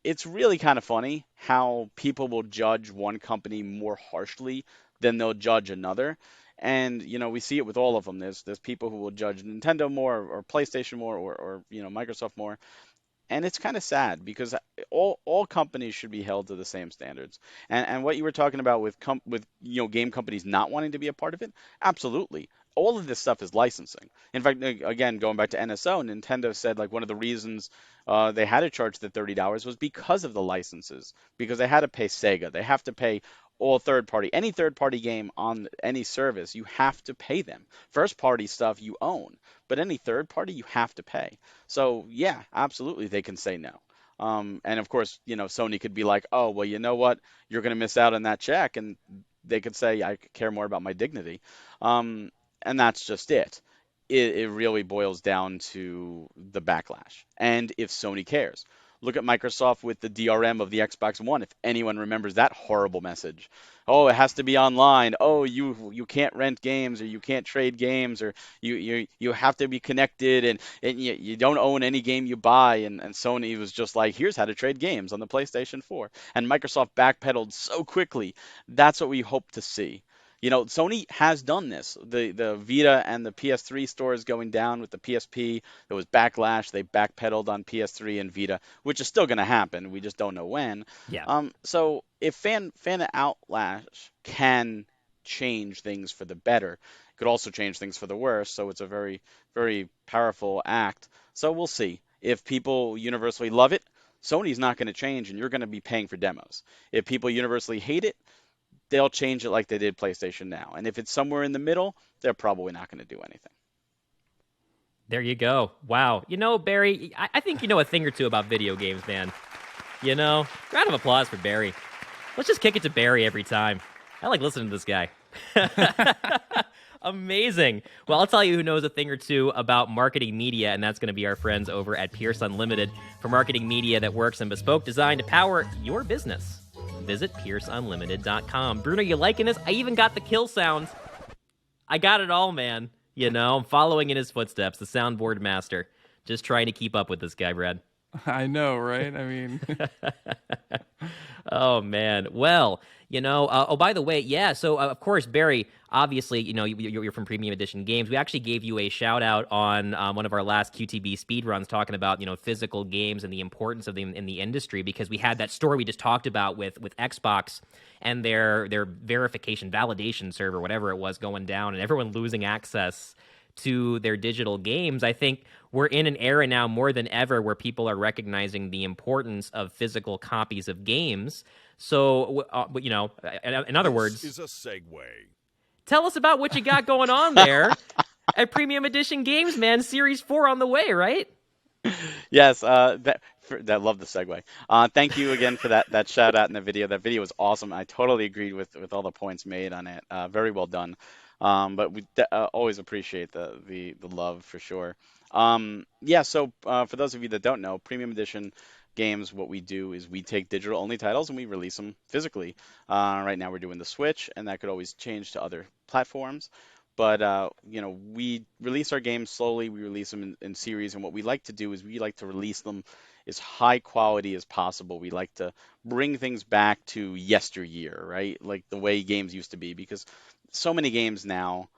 it's really kind of funny how people will judge one company more harshly than they'll judge another. And we see it with all of them. There's people who will judge Nintendo more or PlayStation more or Microsoft more. And it's kind of sad because all companies should be held to the same standards. And what you were talking about with game companies not wanting to be a part of it, absolutely. All of this stuff is licensing. In fact, again, going back to NSO, Nintendo said like one of the reasons they had to charge the $30 was because of the licenses, because they had to pay Sega, they have to pay any third party game on any service, you have to pay them. First party stuff you own, but any third party you have to pay. So yeah, absolutely they can say no. And of course, Sony could be like, oh, well, you know what? You're going to miss out on that check. And they could say, I care more about my dignity. And that's just it. It really boils down to the backlash. And if Sony cares. Look at Microsoft with the DRM of the Xbox One. If anyone remembers that horrible message, oh, it has to be online. Oh, you can't rent games or you can't trade games or you have to be connected and you don't own any game you buy. And Sony was just like, here's how to trade games on the PlayStation 4. And Microsoft backpedaled so quickly. That's what we hope to see. Sony has done this. The Vita and the PS3 stores going down with the PSP. There was backlash. They backpedaled on PS3 and Vita, which is still going to happen. We just don't know when. Yeah. So if fan outlash can change things for the better, it could also change things for the worse. So it's a very, very powerful act. So we'll see. If people universally love it, Sony's not going to change, and you're going to be paying for demos. If people universally hate it, they'll change it like they did PlayStation Now. And if it's somewhere in the middle, they're probably not going to do anything. There you go. Wow. Barry, I think you know a thing or two about video games, man. Round of applause for Barry. Let's just kick it to Barry every time. I like listening to this guy. Amazing. Well, I'll tell you who knows a thing or two about marketing media, and that's going to be our friends over at Pierce Unlimited. For marketing media that works in bespoke design to power your business, visit pierceunlimited.com. Bruno, you liking this? I even got the kill sounds. I got it all, man. I'm following in his footsteps, the soundboard master. Just trying to keep up with this guy, Brad. I know, right? I mean... Oh, man. Well, oh, by the way, yeah, so, of course, Barry, obviously, you're from Premium Edition Games. We actually gave you a shout-out on one of our last QTB speedruns talking about, physical games and the importance of them in the industry, because we had that story we just talked about with Xbox and their verification, validation server, whatever it was, going down, and everyone losing access to their digital games. I think we're in an era now more than ever where people are recognizing the importance of physical copies of games. So, in other words, this is a segue. Tell us about what you got going on there at Premium Edition Games, man. Series 4 on the way, right? Yes, that love the segue. Thank you again for that shout out in the video. That video was awesome. I totally agreed with all the points made on it. Very well done. But we always appreciate the love for sure. Yeah, so for those of you that don't know, Premium Edition Games, what we do is we take digital only titles and we release them physically. Right now we're doing the Switch, and that could always change to other platforms. But we release our games slowly. We release them in series, and what we like to do is we like to release them as high quality as possible. We like to bring things back to yesteryear, right? Like the way games used to be, because so many games now,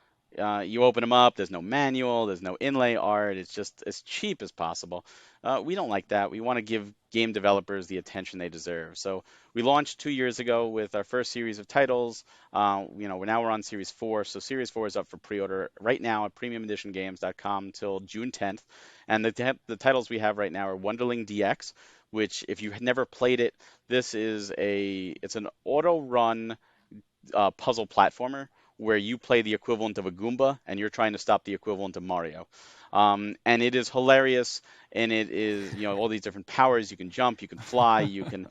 you open them up, there's no manual, there's no inlay art, it's just as cheap as possible. We don't like that. We want to give game developers the attention they deserve. So we launched 2 years ago with our first series of titles. We're on Series 4, so Series 4 is up for pre-order right now at premiumeditiongames.com until June 10th. And the titles we have right now are Wunderling Dx, which, if you had never played it, it's an auto-run puzzle platformer where you play the equivalent of a Goomba and you're trying to stop the equivalent of Mario. And it is hilarious, and it is, all these different powers. You can jump, you can fly, you can,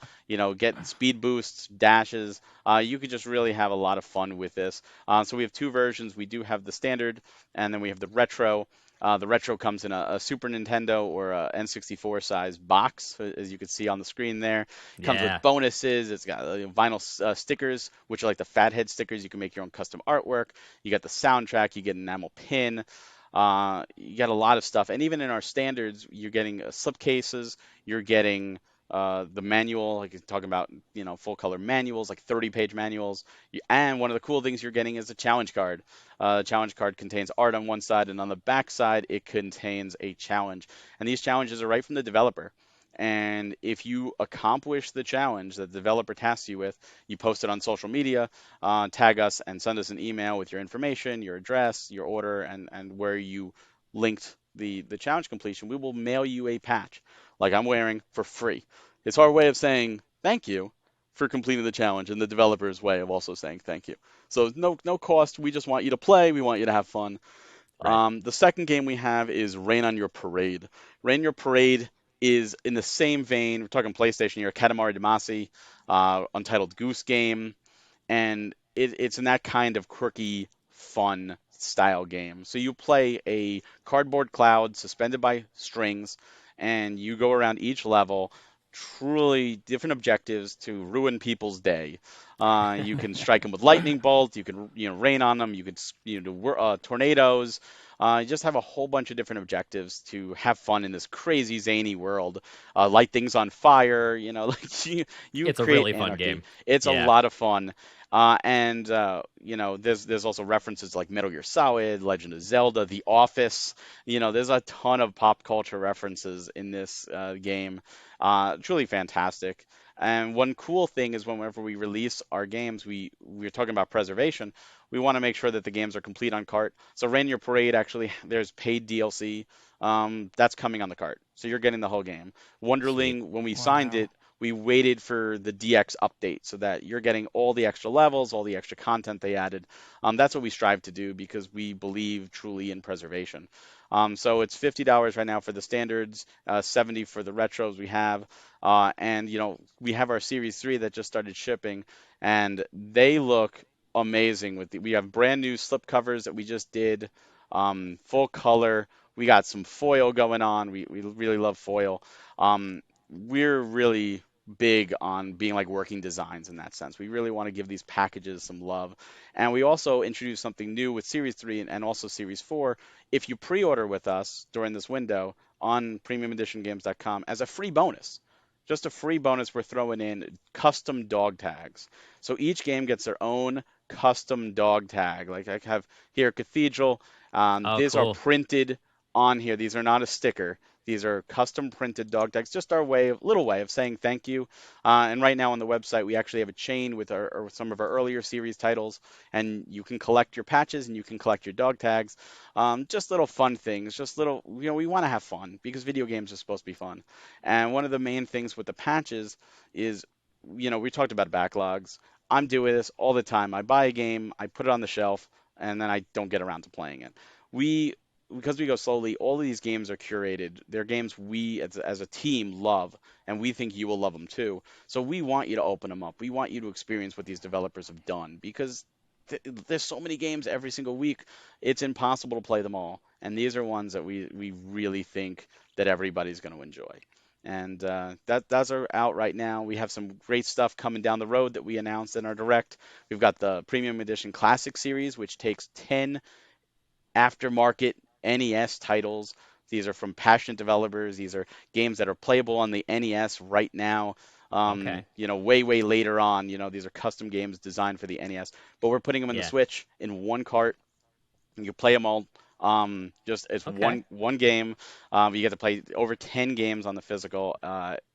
get speed boosts, dashes. You could just really have a lot of fun with this. So we have two versions. We do have the standard, and then we have the retro. The retro comes in a Super Nintendo or a N64 size box, as you can see on the screen there. Comes with Yeah. bonuses. It's got vinyl stickers, which are like the fathead stickers. You can make your own custom artwork. You get the soundtrack. You get an enamel pin. You get a lot of stuff. And even in our standards, you're getting slipcases. You're getting the manual, like you're talking about, full color manuals, like 30-page manuals. And one of the cool things you're getting is a challenge card. The challenge card contains art on one side, and on the back side, it contains a challenge. And these challenges are right from the developer. And if you accomplish the challenge that the developer tasks you with, you post it on social media, tag us, and send us an email with your information, your address, your order, and where you linked the challenge completion. We will mail you a patch, like I'm wearing, for free. It's our way of saying thank you for completing the challenge, and the developer's way of also saying thank you. So no cost. We just want you to play. We want you to have fun. Right. The second game we have is Rain on Your Parade. Rain on Your Parade is in the same vein. We're talking PlayStation here, Katamari Damacy, Untitled Goose Game, and it's in that kind of quirky, fun style game. So you play a cardboard cloud suspended by strings, and you go around each level, truly different objectives to ruin people's day. You can strike them with lightning bolt. You can rain on them. You can do tornadoes. You just have a whole bunch of different objectives to have fun in this crazy zany world. Light things on fire. Like you It's a create really fun anarchy. game. It's a Yeah. lot of fun. And there's also references like Metal Gear Solid, Legend of Zelda, The Office. There's a ton of pop culture references in this game. Truly fantastic. And one cool thing is whenever we release our games, we're talking about preservation. We want to make sure that the games are complete on cart. So Rainier Parade, actually, there's paid DLC. That's coming on the cart. So you're getting the whole game. Sweet. Wonderling, when we signed Wow. it, we waited for the DX update so that you're getting all the extra levels, all the extra content they added. That's what we strive to do because we believe truly in preservation. So it's $50 right now for the standards, 70 for the retros we have. And we have our Series 3 that just started shipping, and they look amazing. We have brand new slip covers that we just did, full color. We got some foil going on. We really love foil. We're really big on being like working designs in that sense. We really want to give these packages some love. And we also introduced something new with Series 3 and also Series 4. If you pre-order with us during this window on premiumeditiongames.com as a free bonus, just a free bonus, we're throwing in custom dog tags. So each game gets their own custom dog tag. Like I have here Cathedral. Oh, These are cool. printed on here. These are not a sticker. These are custom printed dog tags. Just our little way of saying thank you. And right now on the website, we actually have a chain with some of our earlier series titles, and you can collect your patches and you can collect your dog tags. Just little fun things. Just little, we want to have fun because video games are supposed to be fun. And one of the main things with the patches is, we talked about backlogs. I'm doing this all the time. I buy a game, I put it on the shelf, and then I don't get around to playing it. We Because we go slowly, all of these games are curated. They're games we as a team love, and we think you will love them too. So we want you to open them up. We want you to experience what these developers have done because there's so many games every single week. It's impossible to play them all. And these are ones that we really think that everybody's going to enjoy. And that's are out right now. We have some great stuff coming down the road that we announced in our direct. We've got the Premium Edition Classic Series, which takes 10 aftermarket NES titles. These are from passionate developers. These are games that are playable on the NES right now. Okay. Way later on. These are custom games designed for the NES, but we're putting them in the Yeah. Switch in one cart. You can play them all. Just as Okay. one game. You get to play over 10 games on the physical.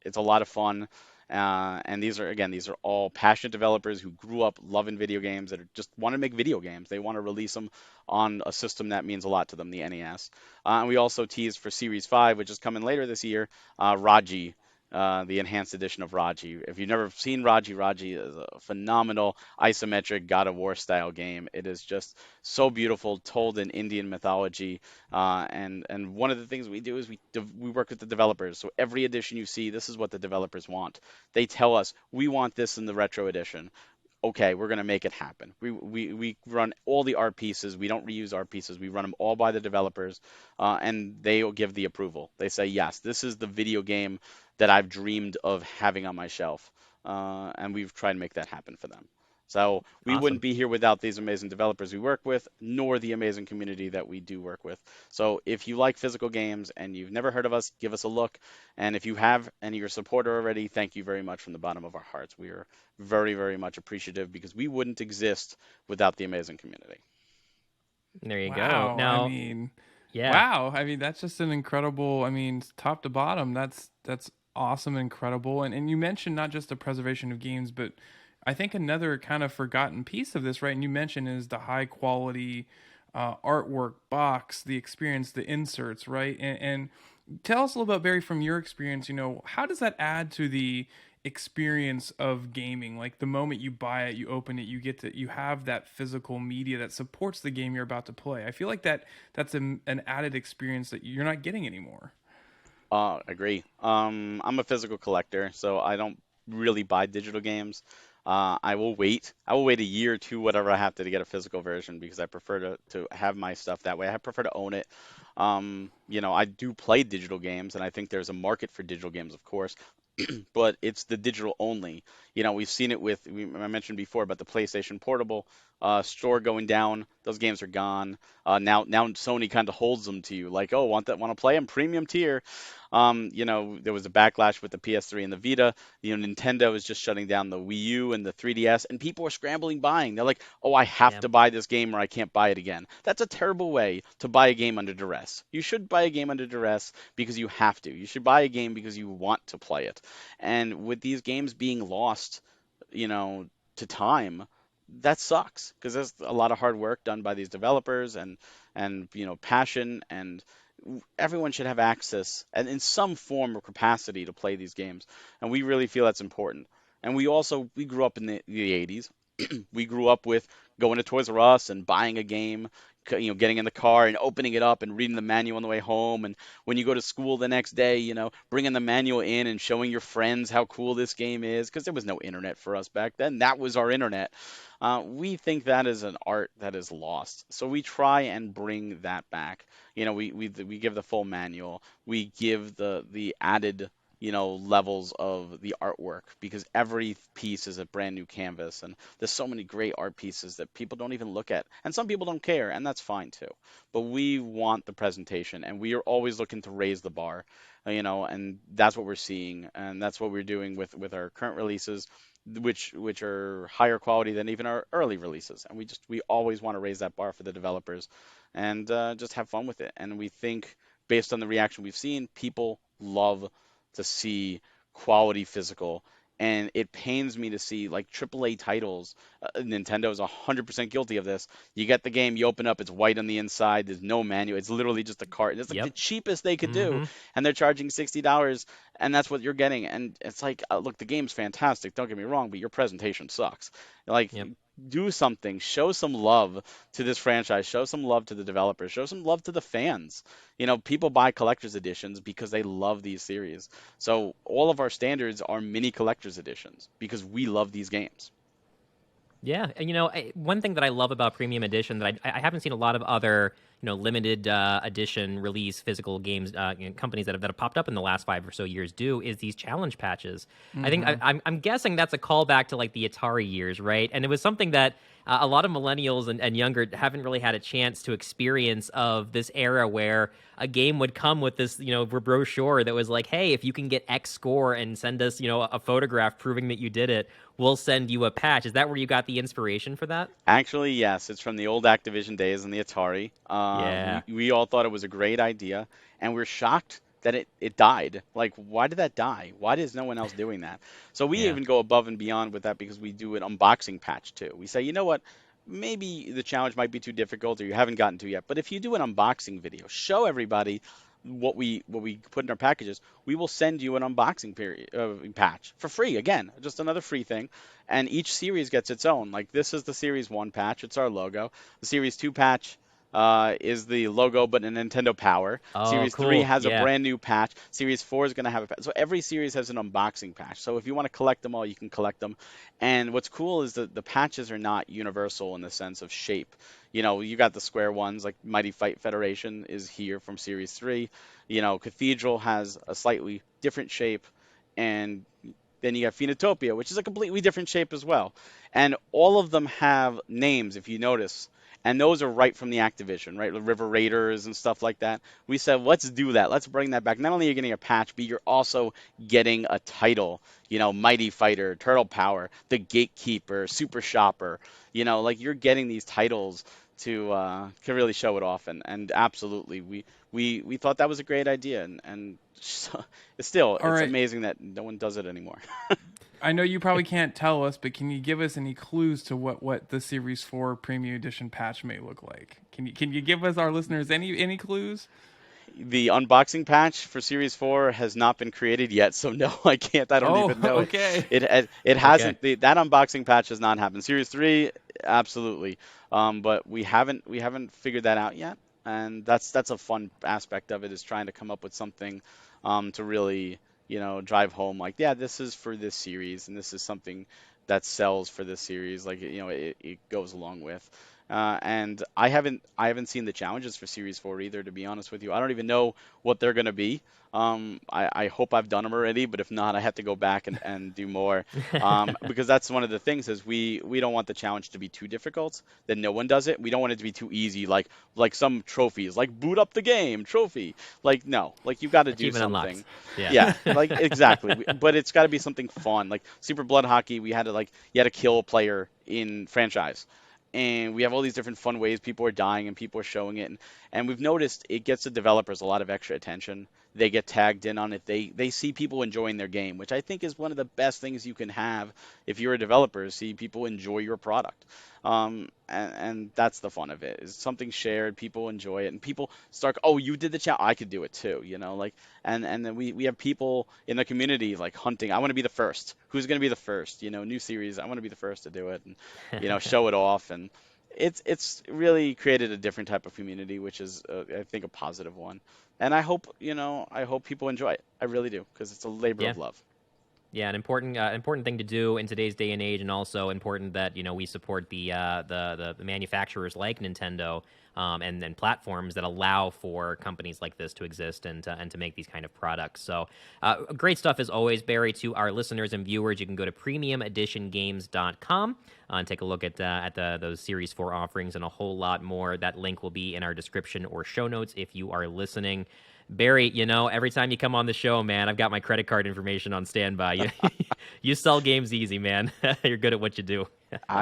It's a lot of fun. And these are all passionate developers who grew up loving video games that just want to make video games. They want to release them on a system that means a lot to them, the NES. And we also teased for Series 5, which is coming later this year, Raji. the enhanced edition of Raji. If you've never seen Raji, Raji is a phenomenal isometric God of War style game. It is just so beautiful, told in Indian mythology. And one of the things we do is we work with the developers. So every edition you see, this is what the developers want. They tell us we want this in the retro edition. Okay, we're going to make it happen. We run all the art pieces. We don't reuse art pieces. We run them all by the developers, and they will give the approval. They say, yes, this is the video game that I've dreamed of having on my shelf, and we've tried to make that happen for them. So we wouldn't Awesome. be here without these amazing developers we work with, nor the amazing community that we do work with. So if you like physical games and you've never heard of us, give us a look. And if you have and you're a supporter already, thank you very much from the bottom of our hearts. We are very, very much appreciative because we wouldn't exist without the amazing community. There you go. Wow. I Now, mean, yeah. wow. I mean, that's just an incredible, I mean, top to bottom. That's awesome and incredible. And you mentioned not just the preservation of games, but I think another kind of forgotten piece of this, right? And you mentioned is the high quality artwork, box, the experience, the inserts, right? And tell us a little bit, Barry, from your experience. How does that add to the experience of gaming? Like the moment you buy it, you open it, you have that physical media that supports the game you're about to play. I feel like that's an added experience that you're not getting anymore. Agree. I'm a physical collector, so I don't really buy digital games. I will wait. I will wait a year or two, whatever I have to get a physical version because I prefer to have my stuff that way. I prefer to own it. I do play digital games, and I think there's a market for digital games, of course, but it's the digital only. We've seen it I mentioned before about the PlayStation Portable store going down. Those games are gone. Now Sony kind of holds them to you, like, oh, want to play them premium tier. There was a backlash with the PS3 and the Vita. Nintendo is just shutting down the Wii U and the 3DS, and people are scrambling buying. They're like, oh, I have Yeah. to buy this game or I can't buy it again. That's a terrible way to buy a game under duress. You should buy a game under duress because you have to. You should buy a game because you want to play it. And with these games being lost, you know, to time, that sucks because there's a lot of hard work done by these developers and passion, and everyone should have access and in some form or capacity to play these games. And we really feel that's important. And we grew up in the 80s. We grew up with going to Toys R Us and buying a game, getting in the car and opening it up and reading the manual on the way home. And when you go to school the next day, bringing the manual in and showing your friends how cool this game is, because there was no internet for us back then. That was our internet. We think that is an art that is lost. So we try and bring that back. We give the full manual. We give the added levels of the artwork because every piece is a brand new canvas, and there's so many great art pieces that people don't even look at, and some people don't care, and that's fine too. But we want the presentation, and we are always looking to raise the bar, and that's what we're seeing, and that's what we're doing with our current releases, which are higher quality than even our early releases, and we always want to raise that bar for the developers, and just have fun with it. And we think, based on the reaction we've seen, people love to see quality physical. And it pains me to see like AAA titles. Nintendo is 100% guilty of this. You get the game, you open up, it's white on the inside. There's no manual. It's literally just a cart. It's like the Yep. cheapest they could do, Mm-hmm. and they're charging $60, and that's what you're getting. And it's like, look, the game's fantastic. Don't get me wrong, but your presentation sucks. Like, Yep. do something. Show some love to this franchise. Show some love to the developers. Show some love to the fans. People buy collector's editions because they love these series. So all of our standards are mini collector's editions because we love these games. Yeah, and one thing that I love about Premium Edition that I haven't seen a lot of other limited edition release physical games companies that have popped up in the last 5 or so years do is these challenge patches. I think I'm guessing that's a callback to like the Atari years, right? And it was something that a lot of millennials and younger haven't really had a chance to experience of this era where a game would come with this brochure that was like, hey, if you can get X score and send us a photograph proving that you did it, we'll send you a patch. Is that where you got the inspiration for that? Actually, yes, it's from the old Activision days and the Atari. Yeah. We all thought it was a great idea, and we're shocked that it died. Like, why did that die? Why is no one else doing that? So we Yeah. even go above and beyond with that because we do an unboxing patch too. We say, you know what? Maybe the challenge might be too difficult or you haven't gotten to yet, but if you do an unboxing video, show everybody what we put in our packages, we will send you an unboxing patch for free. Again, just another free thing. And each series gets its own. Like this is the Series 1 patch. It's our logo. The Series 2 patch is the logo, but a Nintendo Power. Oh, Series 3 cool. has a Yeah. brand new patch. Series 4 is going to have a patch. So every series has an unboxing patch. So if you want to collect them all, you can collect them. And what's cool is that the patches are not universal in the sense of shape. You got the square ones, like Mighty Fight Federation is here from Series 3. Cathedral has a slightly different shape. And then you got Phoenotopia, which is a completely different shape as well. And all of them have names, if you notice. And those are right from the Activision, right? The River Raiders and stuff like that. We said, let's do that. Let's bring that back. Not only are you getting a patch, but you're also getting a title. Mighty Fighter, Turtle Power, The Gatekeeper, Super Shopper. Like you're getting these titles to really show it off. And absolutely, we thought that was a great idea. And so, it's All right. amazing that no one does it anymore. I know you probably can't tell us, but can you give us any clues to what the Series 4 Premium Edition patch may look like? Can you give us, our listeners, any clues? The unboxing patch for Series 4 has not been created yet, so no, I can't. I don't even know okay. it hasn't. That unboxing patch has not happened. Series 3, absolutely, but we haven't figured that out yet, and that's a fun aspect of it, is trying to come up with something to really drive home, like, yeah, this is for this series, and this is something that sells for this series, like it goes along with. And I haven't seen the challenges for Series 4 either, to be honest with you. I don't even know what they're going to be. I hope I've done them already, but if not, I have to go back and do more. Because that's one of the things, is we don't want the challenge to be too difficult, then no one does it. We don't want it to be too easy, like some trophies, like boot up the game trophy. Like, no, like you've got to do Achievement something. unlocked. Yeah, like exactly. But it's got to be something fun. Like Super Blood Hockey, you had to kill a player in franchise. And we have all these different fun ways people are dying and people are showing it. And we've noticed it gets the developers a lot of extra attention. They get tagged in on it. They see people enjoying their game, which I think is one of the best things you can have if you're a developer, see people enjoy your product. And that's the fun of it. Is something shared, people enjoy it, and people start, oh, you did the challenge, I could do it too, and then we have people in the community like hunting. I want to be the first. Who's going to be the first? New series. I want to be the first to do it, and show it off. And it's really created a different type of community, which is I think a positive one. And I hope people enjoy it. I really do, because it's a labor of love. Yeah, an important thing to do in today's day and age, and also important that we support the manufacturers like Nintendo and platforms that allow for companies like this to exist and to make these kind of products. So great stuff as always, Barry. To our listeners and viewers, you can go to premiumeditiongames.com and take a look at those Series 4 offerings and a whole lot more. That link will be in our description or show notes if you are listening. Barry, every time you come on the show, man, I've got my credit card information on standby. You sell games easy, man. You're good at what you do.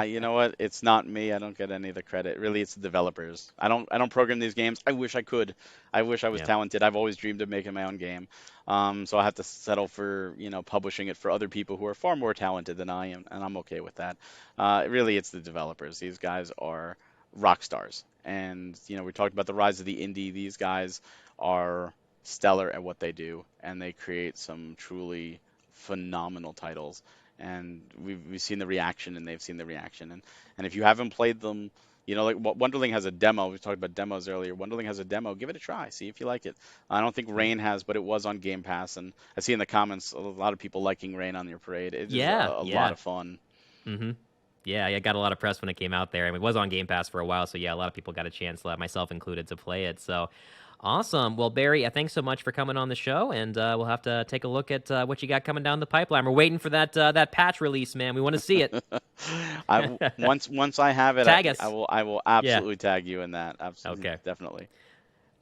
You know what? It's not me. I don't get any of the credit. Really, it's the developers. I don't program these games. I wish I could. I wish I was talented. I've always dreamed of making my own game. So I have to settle for, publishing it for other people who are far more talented than I am, and I'm okay with that. Really, it's the developers. These guys are rock stars. And, we talked about the rise of the indie. These guys are stellar at what they do, and they create some truly phenomenal titles. And we've seen the reaction, and they've seen the reaction. And if you haven't played them, like Wunderling has a demo. We talked about demos earlier. Wunderling has a demo. Give it a try. See if you like it. I don't think Rain has, but it was on Game Pass. And I see in the comments a lot of people liking Rain on your parade. It's a lot of fun. Mm-hmm. Yeah, I got a lot of press when it came out there. I mean, it was on Game Pass for a while, so yeah, a lot of people got a chance, myself included, to play it. So awesome. Well, Barry, thanks so much for coming on the show, and we'll have to take a look at what you got coming down the pipeline. We're waiting for that patch release, man. We want to see it. Once I have it, tag us. I will absolutely tag you in that. Absolutely, okay, definitely.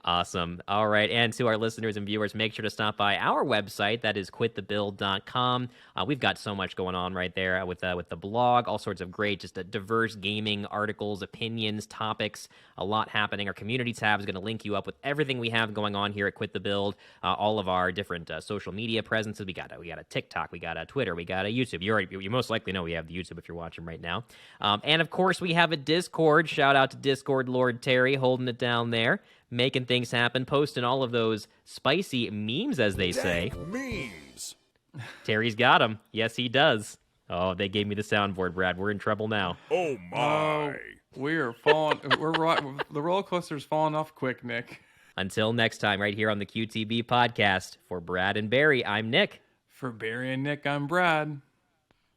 Awesome. All right. And to our listeners and viewers, make sure to stop by our website. That is quitthebuild.com. We've got so much going on right there with the blog, all sorts of great, just diverse gaming articles, opinions, topics, a lot happening. Our community tab is going to link you up with everything we have going on here at Quit the Build, all of our different social media presences. We got a TikTok, we got a Twitter, we got a YouTube. You most likely know we have the YouTube if you're watching right now. And of course, we have a Discord. Shout out to Discord Lord Terry holding it down there, making things happen, posting all of those spicy memes, as they say. Memes. Terry's got them. Yes, he does. Oh, they gave me the soundboard, Brad. We're in trouble now. Oh my. We are falling. The roller coaster's falling off quick, Nick. Until next time, right here on the QTB podcast. For Brad and Barry, I'm Nick. For Barry and Nick, I'm Brad.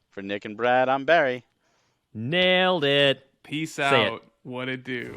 For Nick and Brad, I'm Barry. Nailed it. Peace Say it. out. What it do?